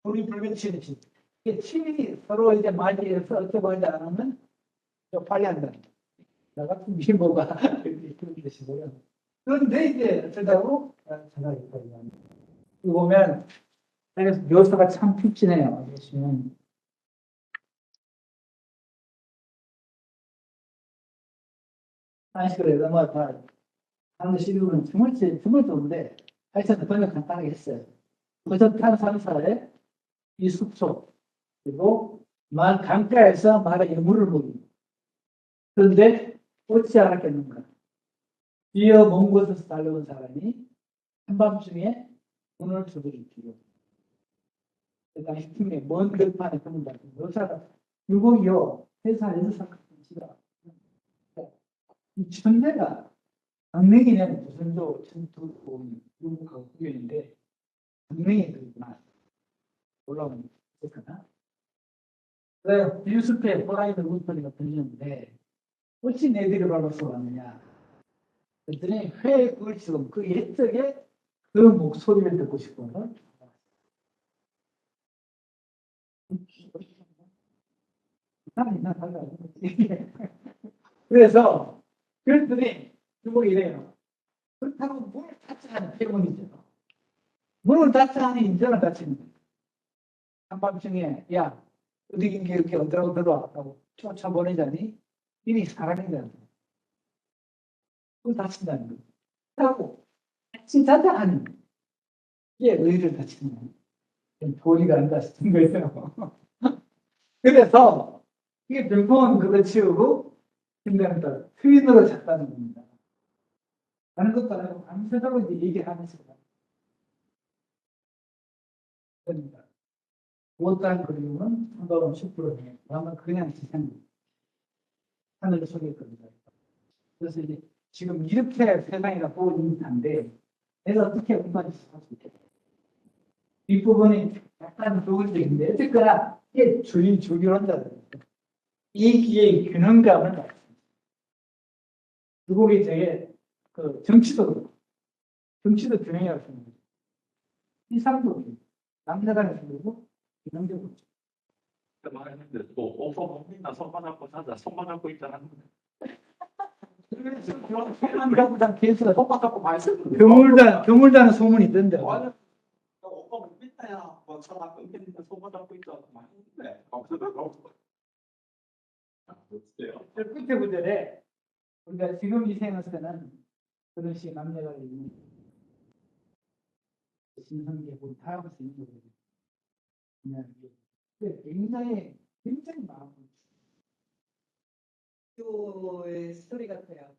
우리 불면치는 치. 이게 친이 서로 이제 맞이해서 어떻게 보지 않으면 빨리 한다. 나 같은 미모가 그런 뜻이 뭐야. 그런데 이제 어쩌다고 전화가 있거든요. 이거 보면 묘사가 참 픽진해요. 보시면 한식을 해서 다 하는 시류는 정말 좋은데 하여튼 번역 간단하게 했어요. 버젓한 산사에 이 숲속 그리고 강가에서 말에 물을 먹입니다. 그런데 어찌 알았겠는가? 뒤어 먼 곳에서 달려온 사람이 한밤중에 문을 두드리기로. 당시 팀에 먼 들판에 붙는다. 여자가 유곡이요. 회사 여자 같은 지가 이 천대가 강릉이는 조선조 천투 국유인데 강릉에 그구나 올라오는 거나 그래 유수표에 호랑이들 물소리가 들리는데 어찌 내들이 밟아서 왔느냐 그랬더니 회 꿀지금 그 옛적에 그 목소리를 듣고 싶어서 이상이나 달라 그래서 그랬더니 주먹이 이래요 그렇다고 문을 닫지 않은 태문이죠 문을 닫지 않은 인전을 닫히는 거예요 한밤중에 야 어디 이렇게 어디라고 들어와 하고 쫓아보내자니 이미 사람이다 그걸 닫힌다는 거예요 하고 닫힌 자자 하는 이게 의의를 닫히는 거예요 도리가 안 닫히는 거예요 그래서 이게 병풍은 그걸 치우고 힘들다 트윈으로 잤다는 겁니다 하는 것도 아니고 밤새도록 이제 얘기하면서 그러니까 못한 그림은 한번 10%에 아마 그냥 지상 하늘 속에 겁니다. 그래서 이제 지금 이렇게 세상이가 보이는 한데 내가 어떻게 운반이 할수 있겠다. 뒷부분이 약간 조근적인데 어쨌거나 이게 주기론자들 이 기의 균형감을 그곡이 되게 그 정치도 균형이라고 생각합니다. 이 사람도 남자간의 생각이고 균형적으로 말했는데 또 오빠 먹는다 손만 잡고 사자 손만 잡고 있잖아. 한가부장 케이스가 손만 잡고 말씀. 교물다는 소문이 있던데. 오빠 먹는다야. 뭐 전화 끊겼는데 손만 잡고 있잖아. 말했는데 없어요. 끝에 구절에 우리가 지금 이 생에서는 그런 식 남녀가 있는 신성계고 타협할 수 있는 거거든요. 굉장히 마음 교의 스토리 같아요.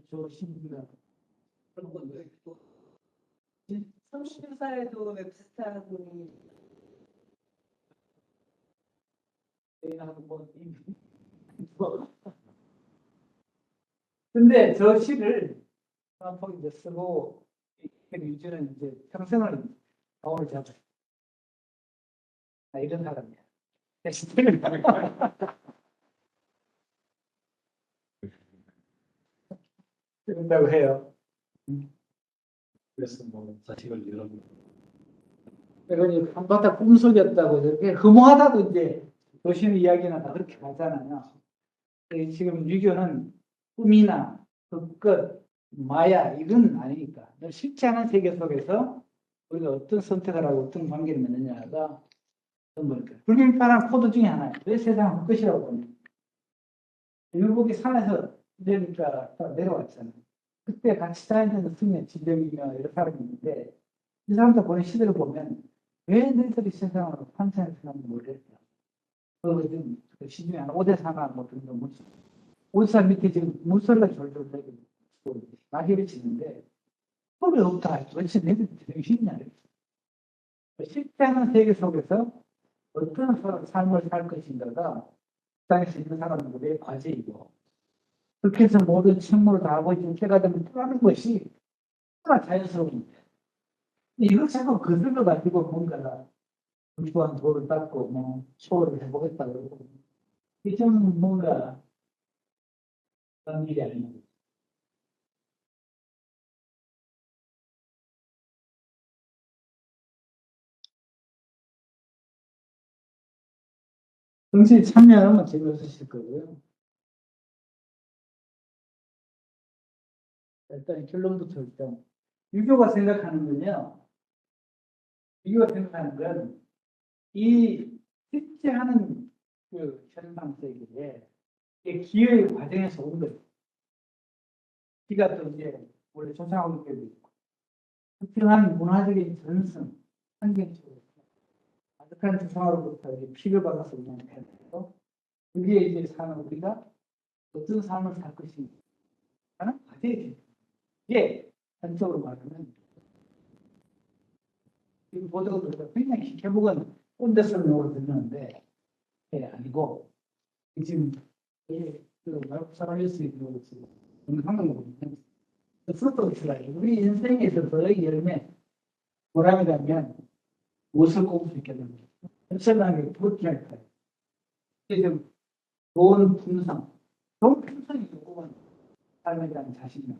저 신부가 그런 건데 또 30살에도 웹스타 분이 하고 근데 저 시를 한번 이제 쓰고 유지는 이제 평생을 마음을 잡아요. 이런 사람이야. 그런다고 해요. 그래서 뭐 자식을 잃은 그러니 한바탕 꿈속이었다고 이렇게 허무하다고 이제 도심 이야기나 다 그렇게 하잖아요. 지금 유교는 꿈이나 그 마야 이건 아니니까 실제 않은 세계 속에서 우리가 어떤 선택을 하고 어떤 관계를 맺느냐가 불밀판한 코드 중에 하나예요. 왜 세상은 끝이라고 보냐. 일국이 산에서 내리니까 내려왔잖아요. 그때 같이 다니는 승려 지병이나 이런 사람이 있는데 이 사람들 보는 시대를 보면 왜 너희들이 세상으로 판단을 하는지 모르겠어요. 그 시중에 한 5대 사나 뭐 등등 오사 밑에 지금 물살라 졸졸 내고 낙엽이 지는데 왜 없다. 도대체 너희들 정신이냐. 실제하는 세계 속에서 어떤 삶을 살 것인가가 땅에서 있는 사람들의 과제이고 그렇게 해서 모든 책무를 다 하고 있는 때가 되면 떠나는 것이 얼마나 자연스러운데 이걸 자꾸 거슬러 가지고 뭔가 불구한 돌을 닦고 뭐 초월을 해보겠다 그러고 이게 좀 뭔가 그런 일이 아니에요. 정치에 참여하면 재미없으실 거고요. 일단 결론부터 일단 유교가 생각하는 건요. 유교가 생각하는 건 이 실제하는 그 현상 세계에 기회의 과정에서 온 거예요. 기가 또 이제 원래 조상하고 때도 있고 특정한 문화적인 전승, 환경적으로 아득한 조상으로부터 피를 받아서 그냥 해서 그게 이제 사는 우리가 어떤 삶을 살 것인가 하는 과제예요. 이게 한쪽으로 말하면 이 보도가 굉장히 결국은 꼰대 설명으로 듣는데 아니고 지금 그 말국 사람일 수 있는 것이 영상을 보면 프로토스라요. 우리 인생에서 너의 열매, 보람이라면 무엇을 꼽을 수 있겠는가? 엄청나게 부럽할 거예요. 지금 좋은 품성이 꼽은 삶에 대한 자신감.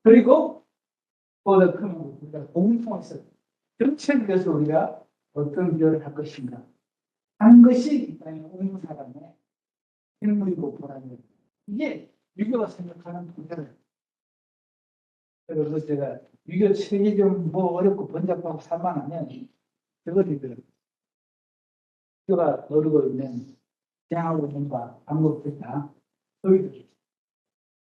그리고 더 큰 우리가 공통해서 정책에 대해서 우리가 어떤 기여를 할 것인가 하는 것이 이 땅에 온 사람의 행무이고 보람이에요. 이게 유교가 생각하는 문제를. 그래서 제가 유교 책이 좀 뭐 어렵고 번잡하고 산만하면 저걸 읽어요. 유교가 어르고 있는 대항하고 있는 바 방법들이다. 저희들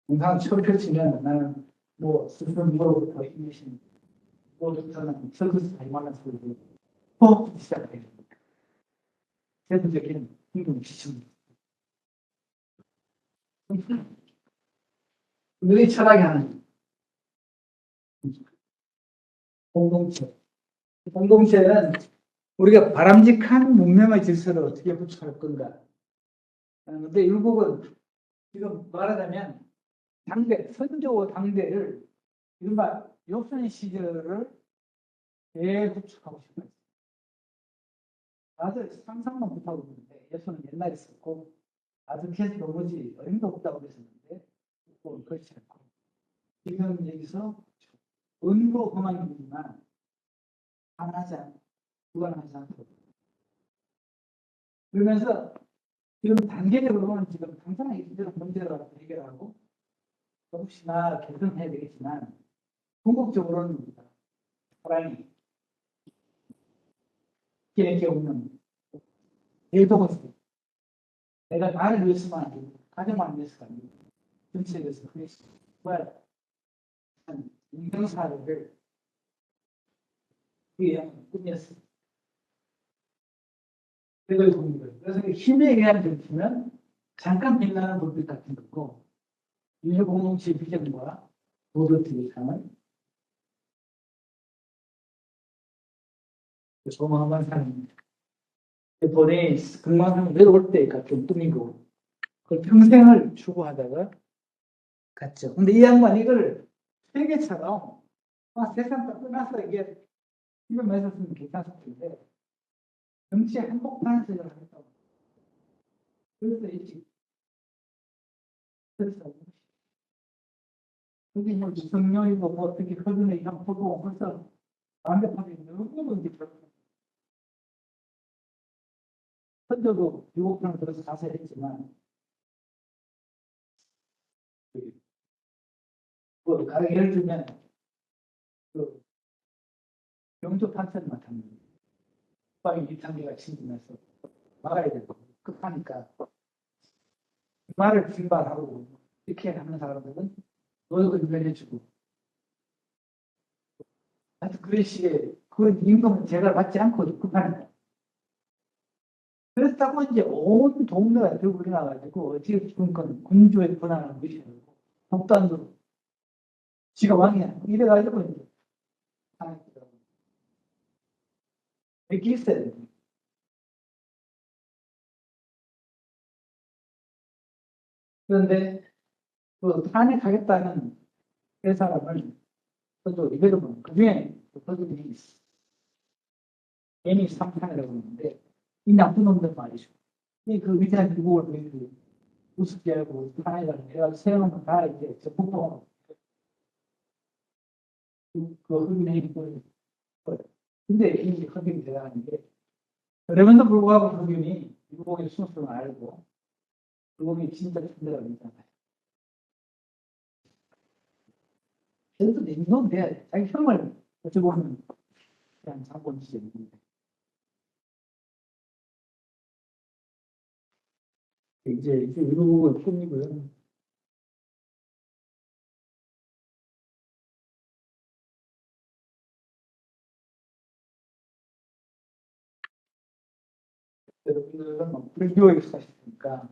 영상 처음 펼치면 나는 뭐 스스로 뭐로부터 이미신 뭐부터는 설거지 다이만한 소리를 시작해야 됩니다. 대표적인 힘든 지침입니다. 우리 철학이 하는 공동체. 공동체는 우리가 바람직한 문명의 질서를 어떻게 구축할 건가. 그런데 일국은 지금 말하자면 선조 당대를 이른바 요선 시절을 재구축하고 싶어요. 다들 상상만 못하고 있는데 요선은 옛날에 있었고 아득해서 도무지 어림도 없다고 그랬었는데 그렇지 않고 지금 여기서 은로 험한이지만 하지 않고 불안하지 않고 그러면서 지금 단계적으로는 지금 당장의 이런 문제를 해결하고 혹시나 개선해야 되겠지만 궁극적으로는 사람이 계획이 없는 계속은 내가 나를 위해서만 아니고 가정만 위해서가 아니고 전체에 대해서 그래서 한 인생사를 위한 꿈이었습니다. 그래서 힘에 의한 정치는 잠깐 빛나는 불빛 같은 거고 인류 공동체의 비전과 도덕의 삶을 소망한 사람입니다. 본인이 극망상 내려올 때가 좀 꿈이고 그걸 평생을 추구하다가 갔죠. 근데 이 양반 이걸 세계처럼 세상 다 끝나서 이게 이걸 맺었으면 괜찮을 텐데 정치에 한복판에서 일을 하겠다고. 그래서 일찍 그래서 그게 뭐 유성룡이고 뭐 어떻게 허준의 향포도 벌써 완벽하게 너무 이제 선조도 유곡편을 들어서 자세했지만 그 가령 예를 들면 그 영조 판서를 맡았는데 국방이 이탄기가 침공해서 막아야 되고 급하니까 말을 빈발하고 이렇게 하는 사람들은 노역을 유발해주고 하여튼 그런 식의 그 임금은 제가 받지 않고 급하니까 그렇다고 이제 온 동네가 들고 일어나가지고 어찌 보면 군주의 권한을 무시하고 독단으로 지가 왕이야 이래가지고 이제 하겠더라고요. 이렇게 있어야 됩니다. 그런데 그 탄핵하겠다는 그 사람을 저도 이대로 보면 그 중에 그분이 애니 3탄이라고 하는데 이 나쁜 놈들 말이죠. 그 위대한 미국을 보여주고 우습게 하고 탄핵을 해가지고 세우는 다 이제 적극적으로 그 흑인의 그 근데 이 흑인이 대단한 게 그럼에도 불구하고 흑인이 미국의 순수를 알고 미국이 진짜 힘들다고 있잖아요. 그래도 냉동은 돼야 돼. 자기 형을 어찌 보면 그냥 장본 시절인데. 이제 미국의 꿈이고요. 여러분들은 뭐 불교에 사시니까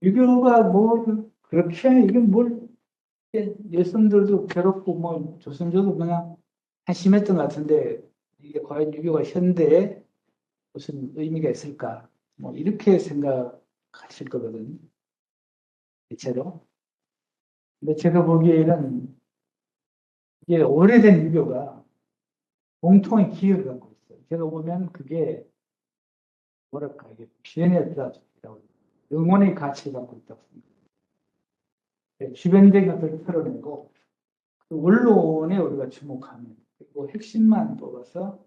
유교가 뭘 그렇게 이게 뭘 여성들도 괴롭고 뭐 조선조도 그냥 한심했던 것 같은데 이게 과연 유교가 현대에 무슨 의미가 있을까 뭐 이렇게 생각할 가실 거거든요. 대체로. 근데 제가 보기에는 이게 오래된 유교가 공통의 기억을 갖고 있어요. 제가 보면 그게 뭐랄까 이게 비엔에트라고 영혼의 가치를 갖고 있다고 생각해요. 주변적인 것들을 털어내고 그 원론에 우리가 주목하면 그리고 핵심만 뽑아서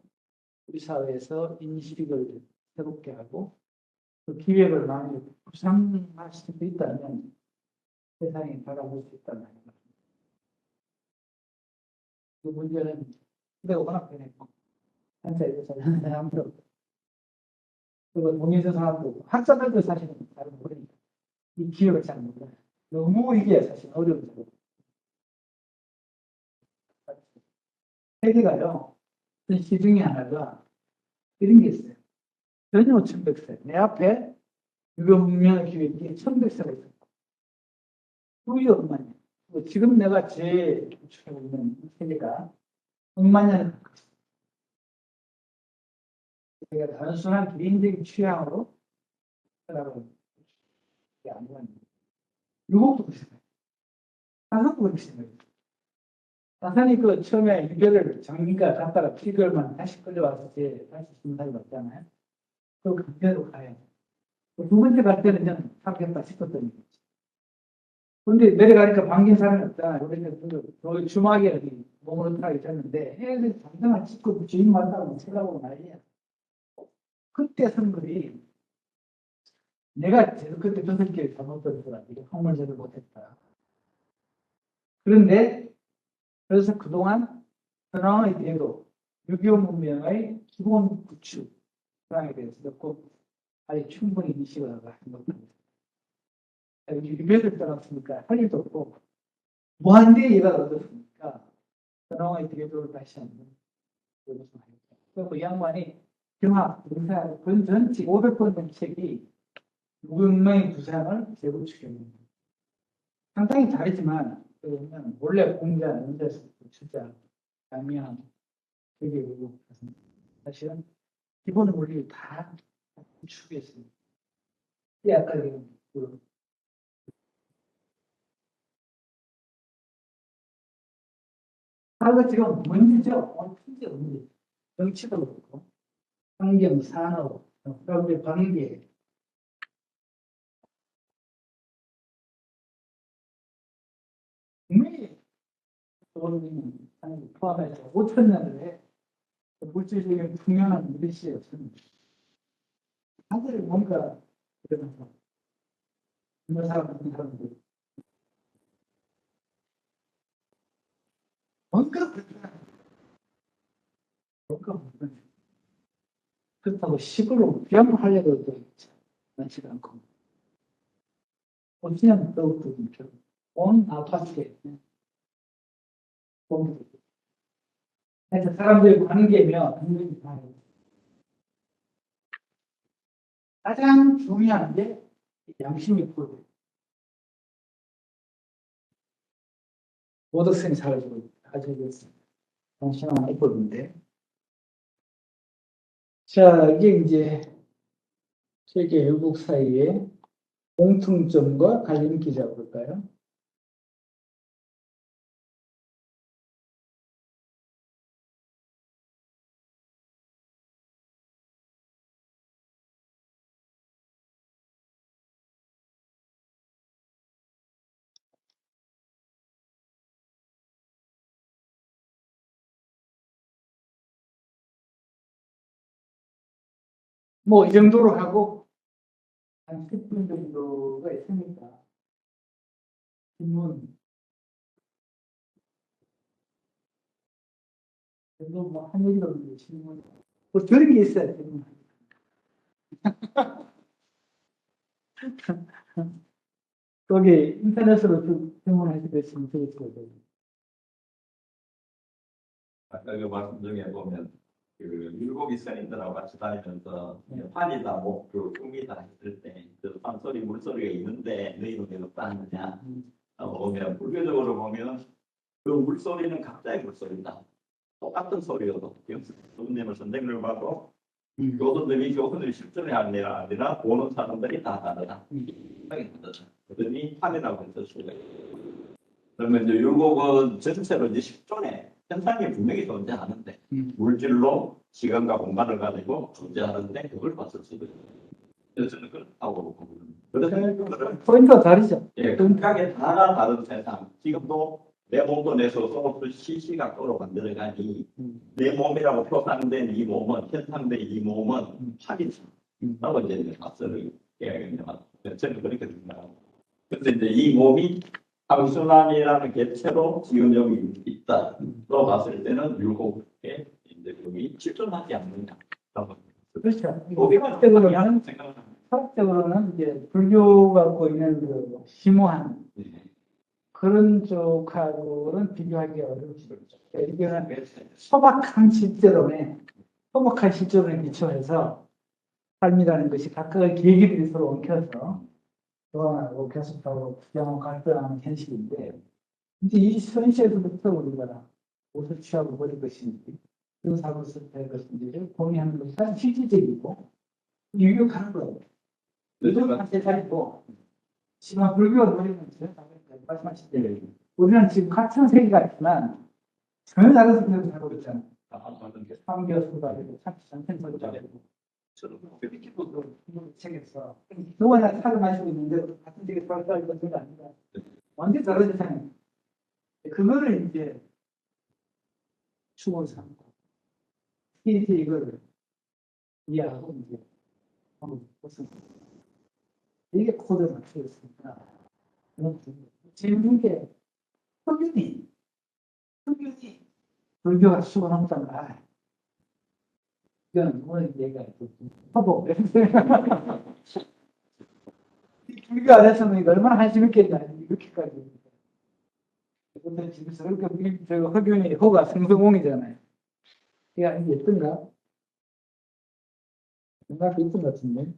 우리 사회에서 인식을 새롭게 하고 그 기획을 많이 구상할 수도 있다면 세상이 바라볼 수 있단 말입니다. 그 문제는 내가 워낙 변했고 한사에서 아무도 그리고 동의서 사람도 학자들도 사실은 잘 모르니까 이 기억을 잘 몰라요. 너무 이게 사실 어려운 거고 세계가요 시 중에 하나가 이런 게 있어요. 전혀 1100세 내 앞에 유교 문명의 기획이 1100세가 있어요. 후이 억만 년. 지금 내가 제일 구축하고 있는 세계가 억만 년을 갖고 있어요. 제가 단순한 개인적인 취향으로 살아가는 게 아니라 유목도 그렇게 생각해요. 사상도 그렇게 생각해요. 사상이 그 처음에 유교를 장기가 갔다가 7개월만 다시 끌려와서 다시 심사를 받잖아요. 그 강제로 가요. 두 번째 갈 때는 그냥 하겠다 싶었더니 근데 내려가니까 반긴 사람이 없잖아요. 우리는 그 주막에 몸을 어떡하게 됐는데 애들 당장을 찍고 주인 만나고 쳐다보고 말이야. 그때 선글이 내가 그때 전설기를 잘못했더라. 이게 한물 제대로 못했다. 그런데 그래서 그동안 현황의 대로 유교 문명의 기본 구축 현황에 대해서 꼭 아주 충분히 인식을 하고 하는 겁니다. 유교를 떠났으니까 할 일도 없고 무한대의 예가 얻었으니까 현황의 대도를 다시 한번 보여줬으면 하겠다. 그리고 이 양반이 경학, 의사, 그 전체 500권 된 책이 무명의 부상을 재구축했습니다. 상당히 다르지만 그러면 원래 공자, 연자수, 출자, 양양, 되게 그리고 사실은 기본 원리를 다 구축했습니다. 이 아까 그 하루가 지금 문제죠. 문제 문제. 정치도 그렇고 환경, 산업, 그다음에 관계. 분명히 돈이 포함해서 5천 년을 해. 물질적인 분명한 미래시에 없습니다. 다들 뭔가 그러면서 어느 사람들 뭔가 그렇다고 식으로 병하려고 또 많지 않고 그냥 더욱더 온 아파트에 그래서 사람들의 관계며 가장 중요한 게 양심이 있고 도덕성이 가지고 있습니다. 양심은 있거든요. 자, 이게 이제 세계 외국 사이의 공통점과 관련기라고 볼까요? 뭐 이 정도로 하고 한 10분 정도가 있으니까 질문 그래도 뭐한 얘기도 없는데 질문 뭐 저런 게 있어야 질문. 거기 인터넷으로 좀 질문하시고 있으면 되겠고요. 아까 그 말씀 중에 보면 그 율곡이 스님들하고 같이 다니면서 판이다 뭐그 꿈이다 했을 때그 판소리 물소리가 있는데 너희는 왜 없다 하느냐 보면 불교적으로 보면 그 물소리는 각자의 물소리다. 똑같은 소리여도 스님을 선생님을 받고 교수들이 실전에 아니라 보는 사람들이 다 다르다. 그러니 판이라고 해서 수가 있어요. 그러면 이제 율곡은 전체로 이제 10존의 현상이 분명히 존재하는데 물질로 시간과 공간을 가지고 존재하는데 그걸 봤을 수도 있어요. 그래서 저는 그렇다고 보거든요. 그래서 그거를 포인트가 다르죠. 예, 극하게 다 다른 세상. 지금도 내 몸도 내 스스로 시시각도로 만들어가니 내 몸이라고 표상된 이 몸은 현상된 이 몸은 합이라고 이제 맞서는 이야기입니다. 저는 그렇게 생각합니다. 그래서 이제 이 몸이 함수남이라는 개체로 지금 여기 있다로 봤을 때는 율곡에 이제 여기 실존하지 않느냐. 그렇죠. 우리가 철학적으로는 생각합니다. 철학적으로는 이제 불교가 갖고 있는 그 심오한 그런 쪽하고는 비교하기 어렵죠. 이거는 소박한 실제론에 기초해서 삶이라는 것이 각각의 계기들이 서로 엉켜서 교환하고 교섭하고 부정하고 갈등하는 현실인데 이제 이 현실에서부터 우리가 무엇을 취하고 버릴 것인지 어떤 사고를 될 것인지를 고민하는 것이 가장 실질적이고 유력한 거예요. 유력한 세상이고 지금 불교가 노리는 제가 말씀하신 대로 우리는 지금 같은 세계가 있지만 전혀 다른 세계를 살고 있잖아요. 황교수가 되고 참선생도 되고 이렇게 책에서 누구나 사를 마시고 있는데 같은 세계 살고 있는 게 아니라 완전 다른 세상이에요. 그거를 이제 추구를 삼고 이걸 이해하고 이제 한번 보습 이게 코드를 맞추겠습니다. 재밌는 게 흑윤이 불교가 수고한다. 이건 뭐 얘기가 허복. 불교 안에서는 이거 얼마나 관심 있겠냐 이렇게까지. 근데 집에서 흑윤이 호가 성성홍이잖아요. 이게 예쁜가? 생각이 있던 것 같은데.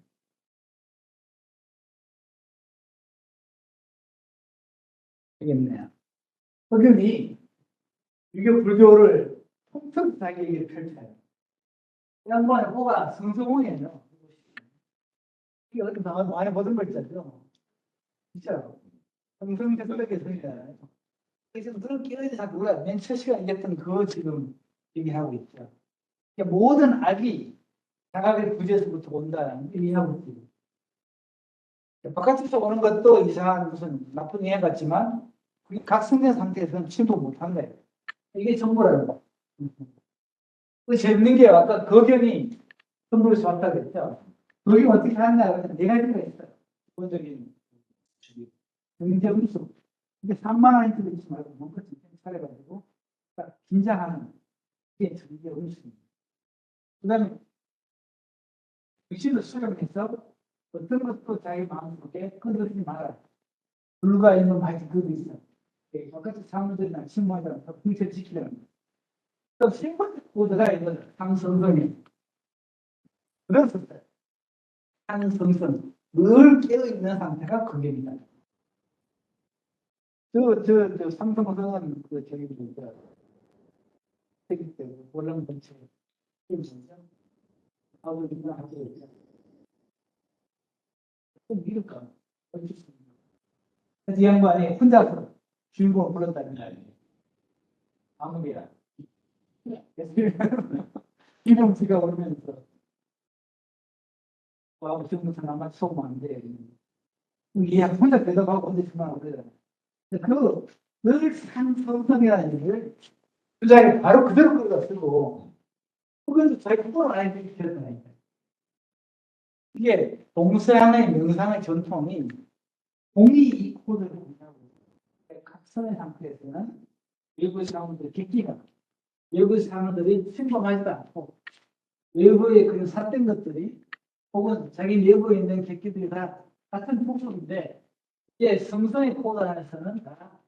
되겠네요. 흑윤이 유교 불교를 통틀하게 얘기를 펼쳐요. 이 양반의 호가 성성홍이에요. 이게 어디 많이 보던 거 있잖아요. 진짜 성성대석에서잖아요. 그래서 그런 끼어있는 자꾸 우리가 맨 첫 시간에 얘기했던 그거 지금 얘기하고 있죠. 그러니까 모든 악이 자각의 부재에서부터 온다는 의미하고 있죠. 바깥에서 오는 것도 이상한 무슨 나쁜 의향 같지만 그게 각성된 상태에서는 침도 못한 거예요. 이게 전부라는 거. 그 재밌는 게 아까 거견이 선물에서 왔다고 했죠. 거견이 어떻게 하느냐 하면 네 가지가 있어요. 기본적인 경제음수. 근데 3만 원이 들지 말고 뭔가 좀 차려가지고 딱 긴장하는 게 경제음수입니다. 그 다음에 의식을 수렴해서 어떤 것도 자기 마음속에 끊어지지 말아요. 불과 있는 맛이 그도 있어. 바깥의 사람들이나 침묵하지 않고 분체를 지키려는 거예요. 또 신분 코드가 있는 상성성이 그렇습니다. 상성성 늘 깨어있는 상태가 그게입니다. 저 상성성은 그 저기 뭐죠? 세기 때 원랑 본체 뭐죠? 아버지가 하고 있죠. 좀 믿을까? 그래서 이 양반이 혼자서 주인공을 불렀다는 거예요. 아무개야. 이명수가 오면서 와, 지금부터 나만 속으면 안 돼. 이 혼자 대답하고 혼자 그만 그러잖아요. 늘 상성성이라는 얘기를 그 자리에 바로 그대로 끌어다 쓰고 혹은 자기 그걸 안 해도 되잖아요. 이게 동서양의 명상의 전통이 공이 이 코드를 공유하고 각성의 상태에서는 외부의 사람들 객기가 외부의 사람들이 침범하지도 않고 외부의 그 삿된 것들이 혹은 자기 내부에 있는 객기들이 다 같은 폭속인데 이제 성성의 코드 안에서는 다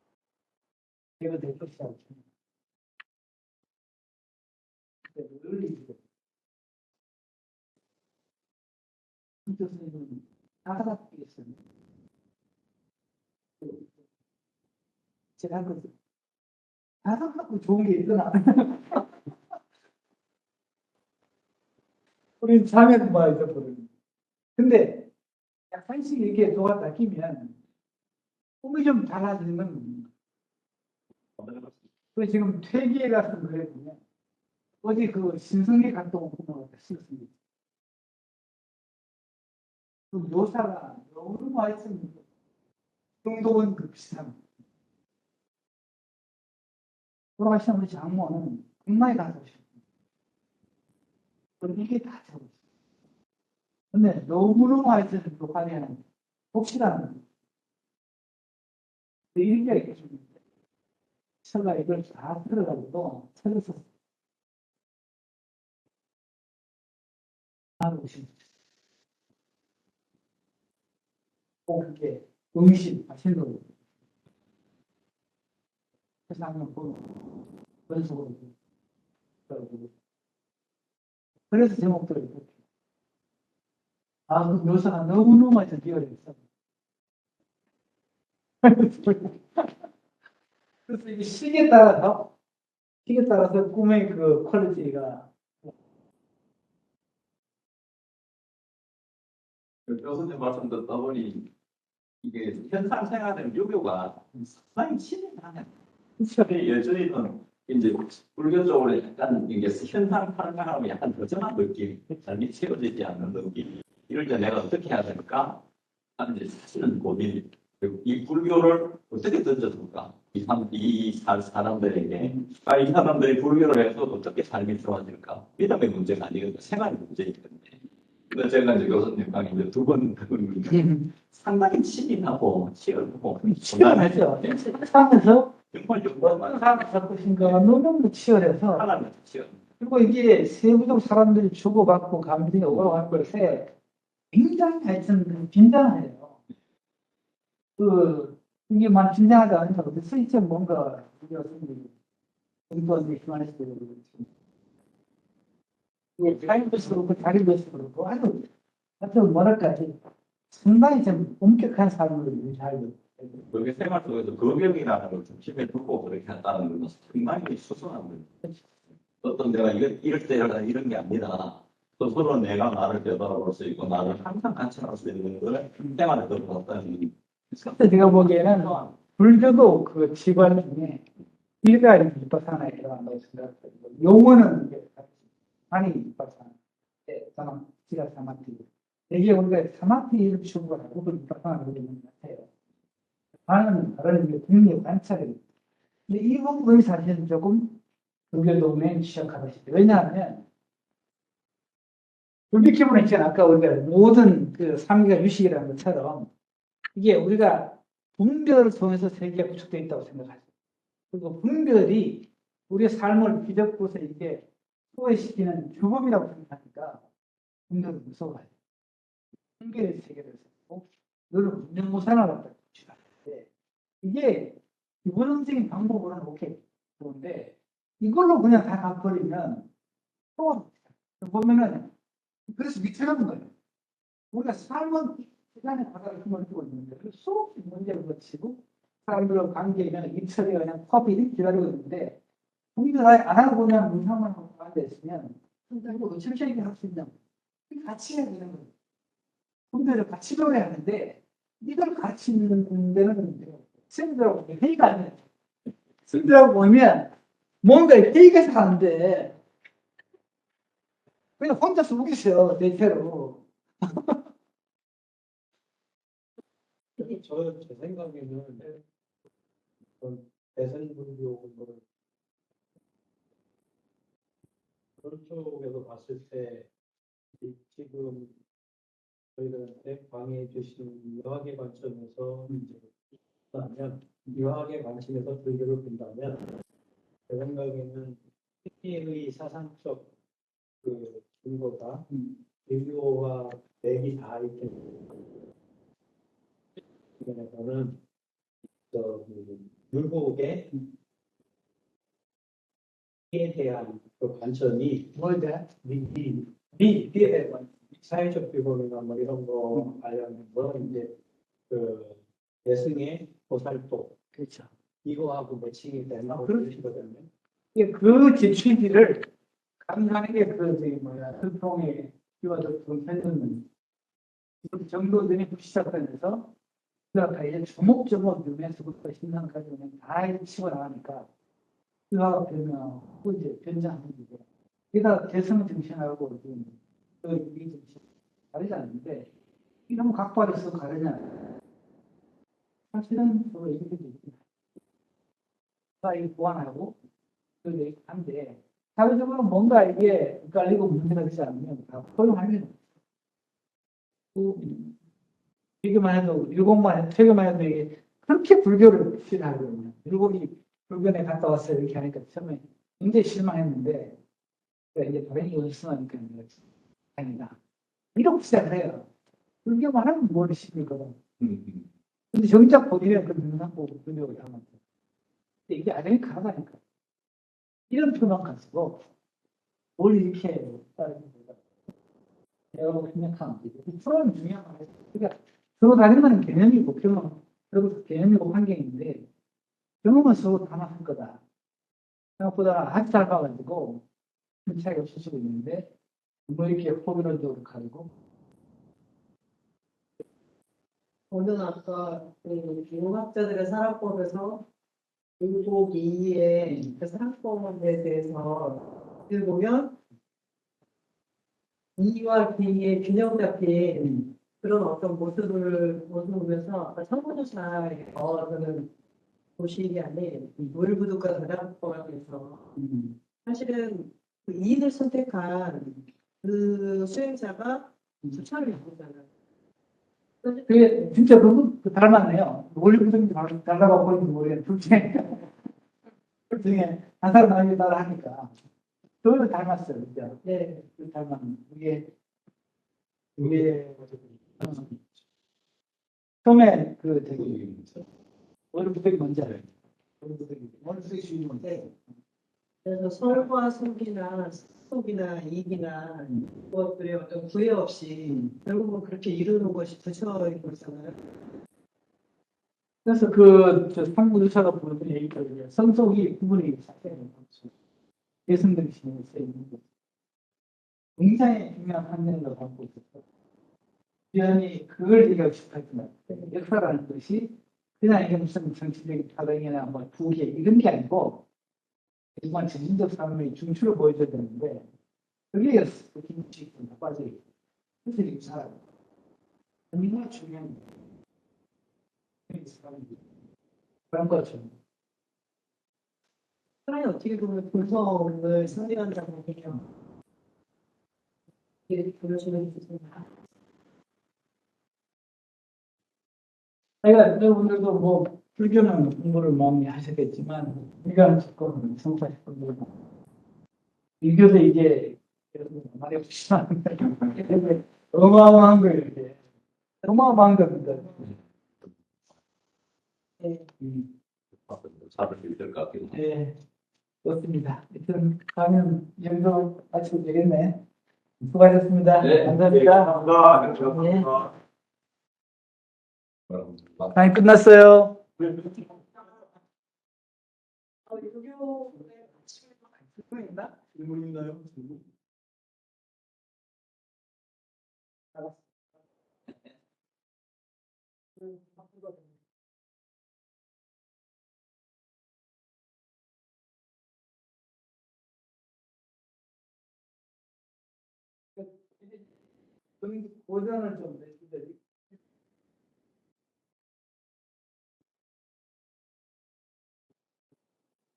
제거될 것이라고 봅니다. 교수님은 다가 되겠습니다. 제가 한 거죠. 다가 갖고 좋은 게 있거나 우리 자면 뭐 잊어버리는. 근데 약간씩 이렇게 도가 바뀌면 꿈이 좀 달라지는. 그 지금 퇴기에 가서 그랬군요. 어제 그 신성계 갔다 온 꿈을 썼습니다. 그 묘사가 너무 맛있습니다. 정도원 그 비슷한. 돌아가신 우리 장모는 군마에 가서 오셨습니다. 그럼 이게 다 적었어요. 근데 너무너무 맛있어서 독하면 혹시라는 이런 게 있겠습니다. 제가 이걸 다 들어가지고 찾았었어요. 하고 싶습니다. 꼭 그게 음식 하시는 거 세상을 보고 연속으로 그래서 제목들을 이렇게 그 묘사가 너무너무 많이 뛰어있어. 그래서 이게 시기에 따라서 꿈의 그 퀄리티가 교수님 말씀 듣다 보니 이게 현상 생활의 유교가 상당히 친밀하네. 예전에는 이제 불교적으로 약간 이게 현상 발생하면 약간 거창한 느낌, 잘 채워지지 않는 느낌. 이럴 때 내가 어떻게 해야 될까? 하는 이제 사실은 고민. 그리고 이 불교를 어떻게 던져줄까? 이 사람들에게. 이 사람들이 불교를 해서 어떻게 삶이 좋아질까? 믿음의 문제가 아니거든요. 생활의 문제이기 때문에. 근데 제가 이제 교수님 강의 이제 두번 상당히 친밀하고 치열하고 치열하죠. 살면서 정말 어떤 용감한 사람을 갖고 있는가가 너무 치열해서 사람이 치열. 그리고 이게 세부적 사람들이 주고받고 감정이 오가는 것에 굉장히 하여튼 빈장해요. 이게 만 빈장하지 않으면 어디서 이제 뭔가 우리가 공부하는 게 그만했어요. 이게 타임도 그렇고 자리도 그렇고 아주 뭐랄까 상당히 좀 엄격한 삶을 살고 그게 생활 속에서 거명이라는 걸 중심에 두고 그렇게 한다는 것은 상당히 수선한 거예요. 어떤 내가 이럴 때라 이런 게 아니라 스스로 내가 나를 되돌아볼 수 있고 나를 항상 관찰할 수 있는 걸 생활에 들어갔다는. 그때 제가 보기에는 불교도 그 지관 중에 일가 vipassana에 들어간다고 생각해요. 용어는 아니 vipassana, 지가 사마티. 이게 우리가 사마티를 추구하고 vipassana를 부르는 것 같아요. 다른 이제 국내 관찰이. 근데 이 부분이 사실은 조금 불교 도메인 시작하고 싶어요. 왜냐하면 불교 기본에 있잖아요. 아까 우리가 모든 그 삼기가 유식이라는 것처럼 이게 우리가 분별을 통해서 세계가 구축되어 있다고 생각하죠. 그리고 분별이 우리의 삶을 뒤덮고서 이게 소외시키는 규범이라고 생각하니까 분별을 무서워해요. 분별의 세계를 쓰고 너를 문명무산하라고 주장하는데 이게 기본적인 방법으로는 오케이 좋은데 이걸로 그냥 다 가버리면 또 보면은 그래서 위태로운 거예요. 우리가 삶은 시간의 바닥에 힘을 두고 있는데 수없이 문제를 거치고 사람들과 관계에는 입처리가 그냥 커피를 기다리고 있는데 우리가 안 하고 그냥 문상만 하고 앉아있으면 그리고 천천히 할 수 있는 같이 해야 되는 거예요. 분별을 같이 배워야 하는데 이걸 같이 있는 데는 선생님들하고 회의가 안 돼요. 선생님들하고 보면 뭔가 회의가 잘 안 돼. 그냥 혼자서 우기세요, 대체로. 제 생각에는 대선불교 그런 쪽에서 봤을 때 지금 저희들한테 강의해 주신 유학의 관점에서 이제 본다면 유학의 관점에서 불교를 본다면 제 생각에는 특히의 사상적 그 근거가 불교와 맥이 다 있기 때문에 율곡의 에 대한 그 관점이 뭐냐? 미에 대한 사회적 규범이나 뭐 이런 거 관련해서 이제 그 내승의 보살도 그렇죠. 이거하고 매칭이 되는 것이거든요. 그 지취지를 감사하는 게 그, 저기 뭐야, 흑통의 비와 좀 했는 정도들이 시작하면서 그러니까 이제 조목조목 유네스부터 신상까지 그냥 다 치고 나가니까 비화가 되면 이제 변장하는 게 게다가 개성 정신하고 그 이 정신 다르지 않는데 이런 각발에서 가르냐 사실은 서로 얘기들이 이 보완하고 그 한데 사회적으로 뭔가 이게 헷갈리고 문제가 되지 않으면 다 허용하면 지금만 해도 일곱만 해도 최근만 해도 이게 그렇게 불교를 싫어하거든요. 일곱이 불교에 갔다 왔어요 이렇게 하니까 처음에 굉장히 실망했는데 이제 다행히 어디서나니까 아니다. 이렇게 시작을 해요. 불교만 하면 뭘 시키거든. 근데 정작 본인은 그 능상보 불교를 하면 근데 이게 아정이 가다니까 이런 표만 가지고 뭘 이렇게 내가 생각하면 프로는 중요한 거 그러니까 서로 다른 건 개념이고 경험 그리고 개념이고 환경인데 경험은 서로 다 맞을 거다. 생각보다 아주 잘 봐가지고 큰 차이가 없을 수도 있는데 뭐 이렇게 포괄적으로 가지고 오늘 아까 그 융합자들의 사랑법에서 율곡 2의 그 사랑법에 대해서 읽어보면 이와 B의 균형 잡힌 그런 어떤 모습을 보면서 아까 청구조사에서는 도식이 아닌 물부두가 사랑법에서 사실은 그 이인을 선택한 그 수행자가 부처를 이루잖아요. 그게 진짜 너무 닮았네요. 원래 그렇게 달라고 보이는지 모르겠는데 둘 중에 한 사람 아니면 따라 하니까 저를 닮았어요. 진짜. 네. 닮았는 이게 처음에 그 저기 원래부터 뭔지 알아요. 원래부터 주인이 뭔지 알아요. 그래서 설과 속이나 속이나 이익이나 그것들의 어떤 구애 없이 결국은 그렇게 이루는 것이 부처인 거잖아요. 그래서 그저 상부조차가 보는 얘기거든요. 성속이 구분이 사실은 예승들 신에 써 있는 거. 굉장히 중요한 환경을 갖고 있었고, 위원이 그걸 얘기하고 싶어 했지만, 역사라는 것이 그냥 이게 무슨 정치적인 파동이나 뭐 부계 이런 게 아니고, 정말 정신적 삶의 중추를 보여줘야 되는데, 그게 김치 다 빠져있고, 그래서 이렇게 살아요. 정말 중요한 그런 거죠. 사람이 어떻게 보면 본성을 상징한다고 해요. 이렇게 보여주는 것입니다. 그러니까 여러분들도 뭐 불교는 공부를 많이 하셨겠지만 우리가 조금 성사식 공부를 불교도 이제 여러분 말이 없지만 어마어마한 거예요. 이게 어마어마한 겁니다. 네. 사를 될것 같기도 하고. 네, 좋습니다. 하여튼 가면 여기서 마치면 되겠네. 수고하셨습니다. 네, 감사합니다. 감사합니다. 네. 감사합니다. 강의 끝났어요. 유교의 질문 있나? 질문 있나요? 고전을 좀 내주세요.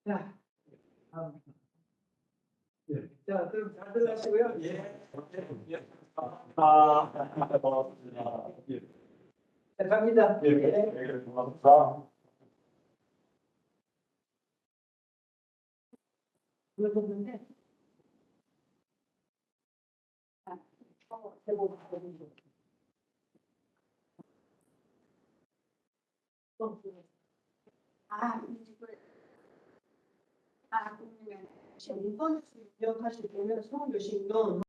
자, 자, 그럼 잘 들어가시고요. 고맙습니다. 자, 갑니다. 고맙습니다. 물어보는데 그러면 지금 이번 기억하실 때는 성교신론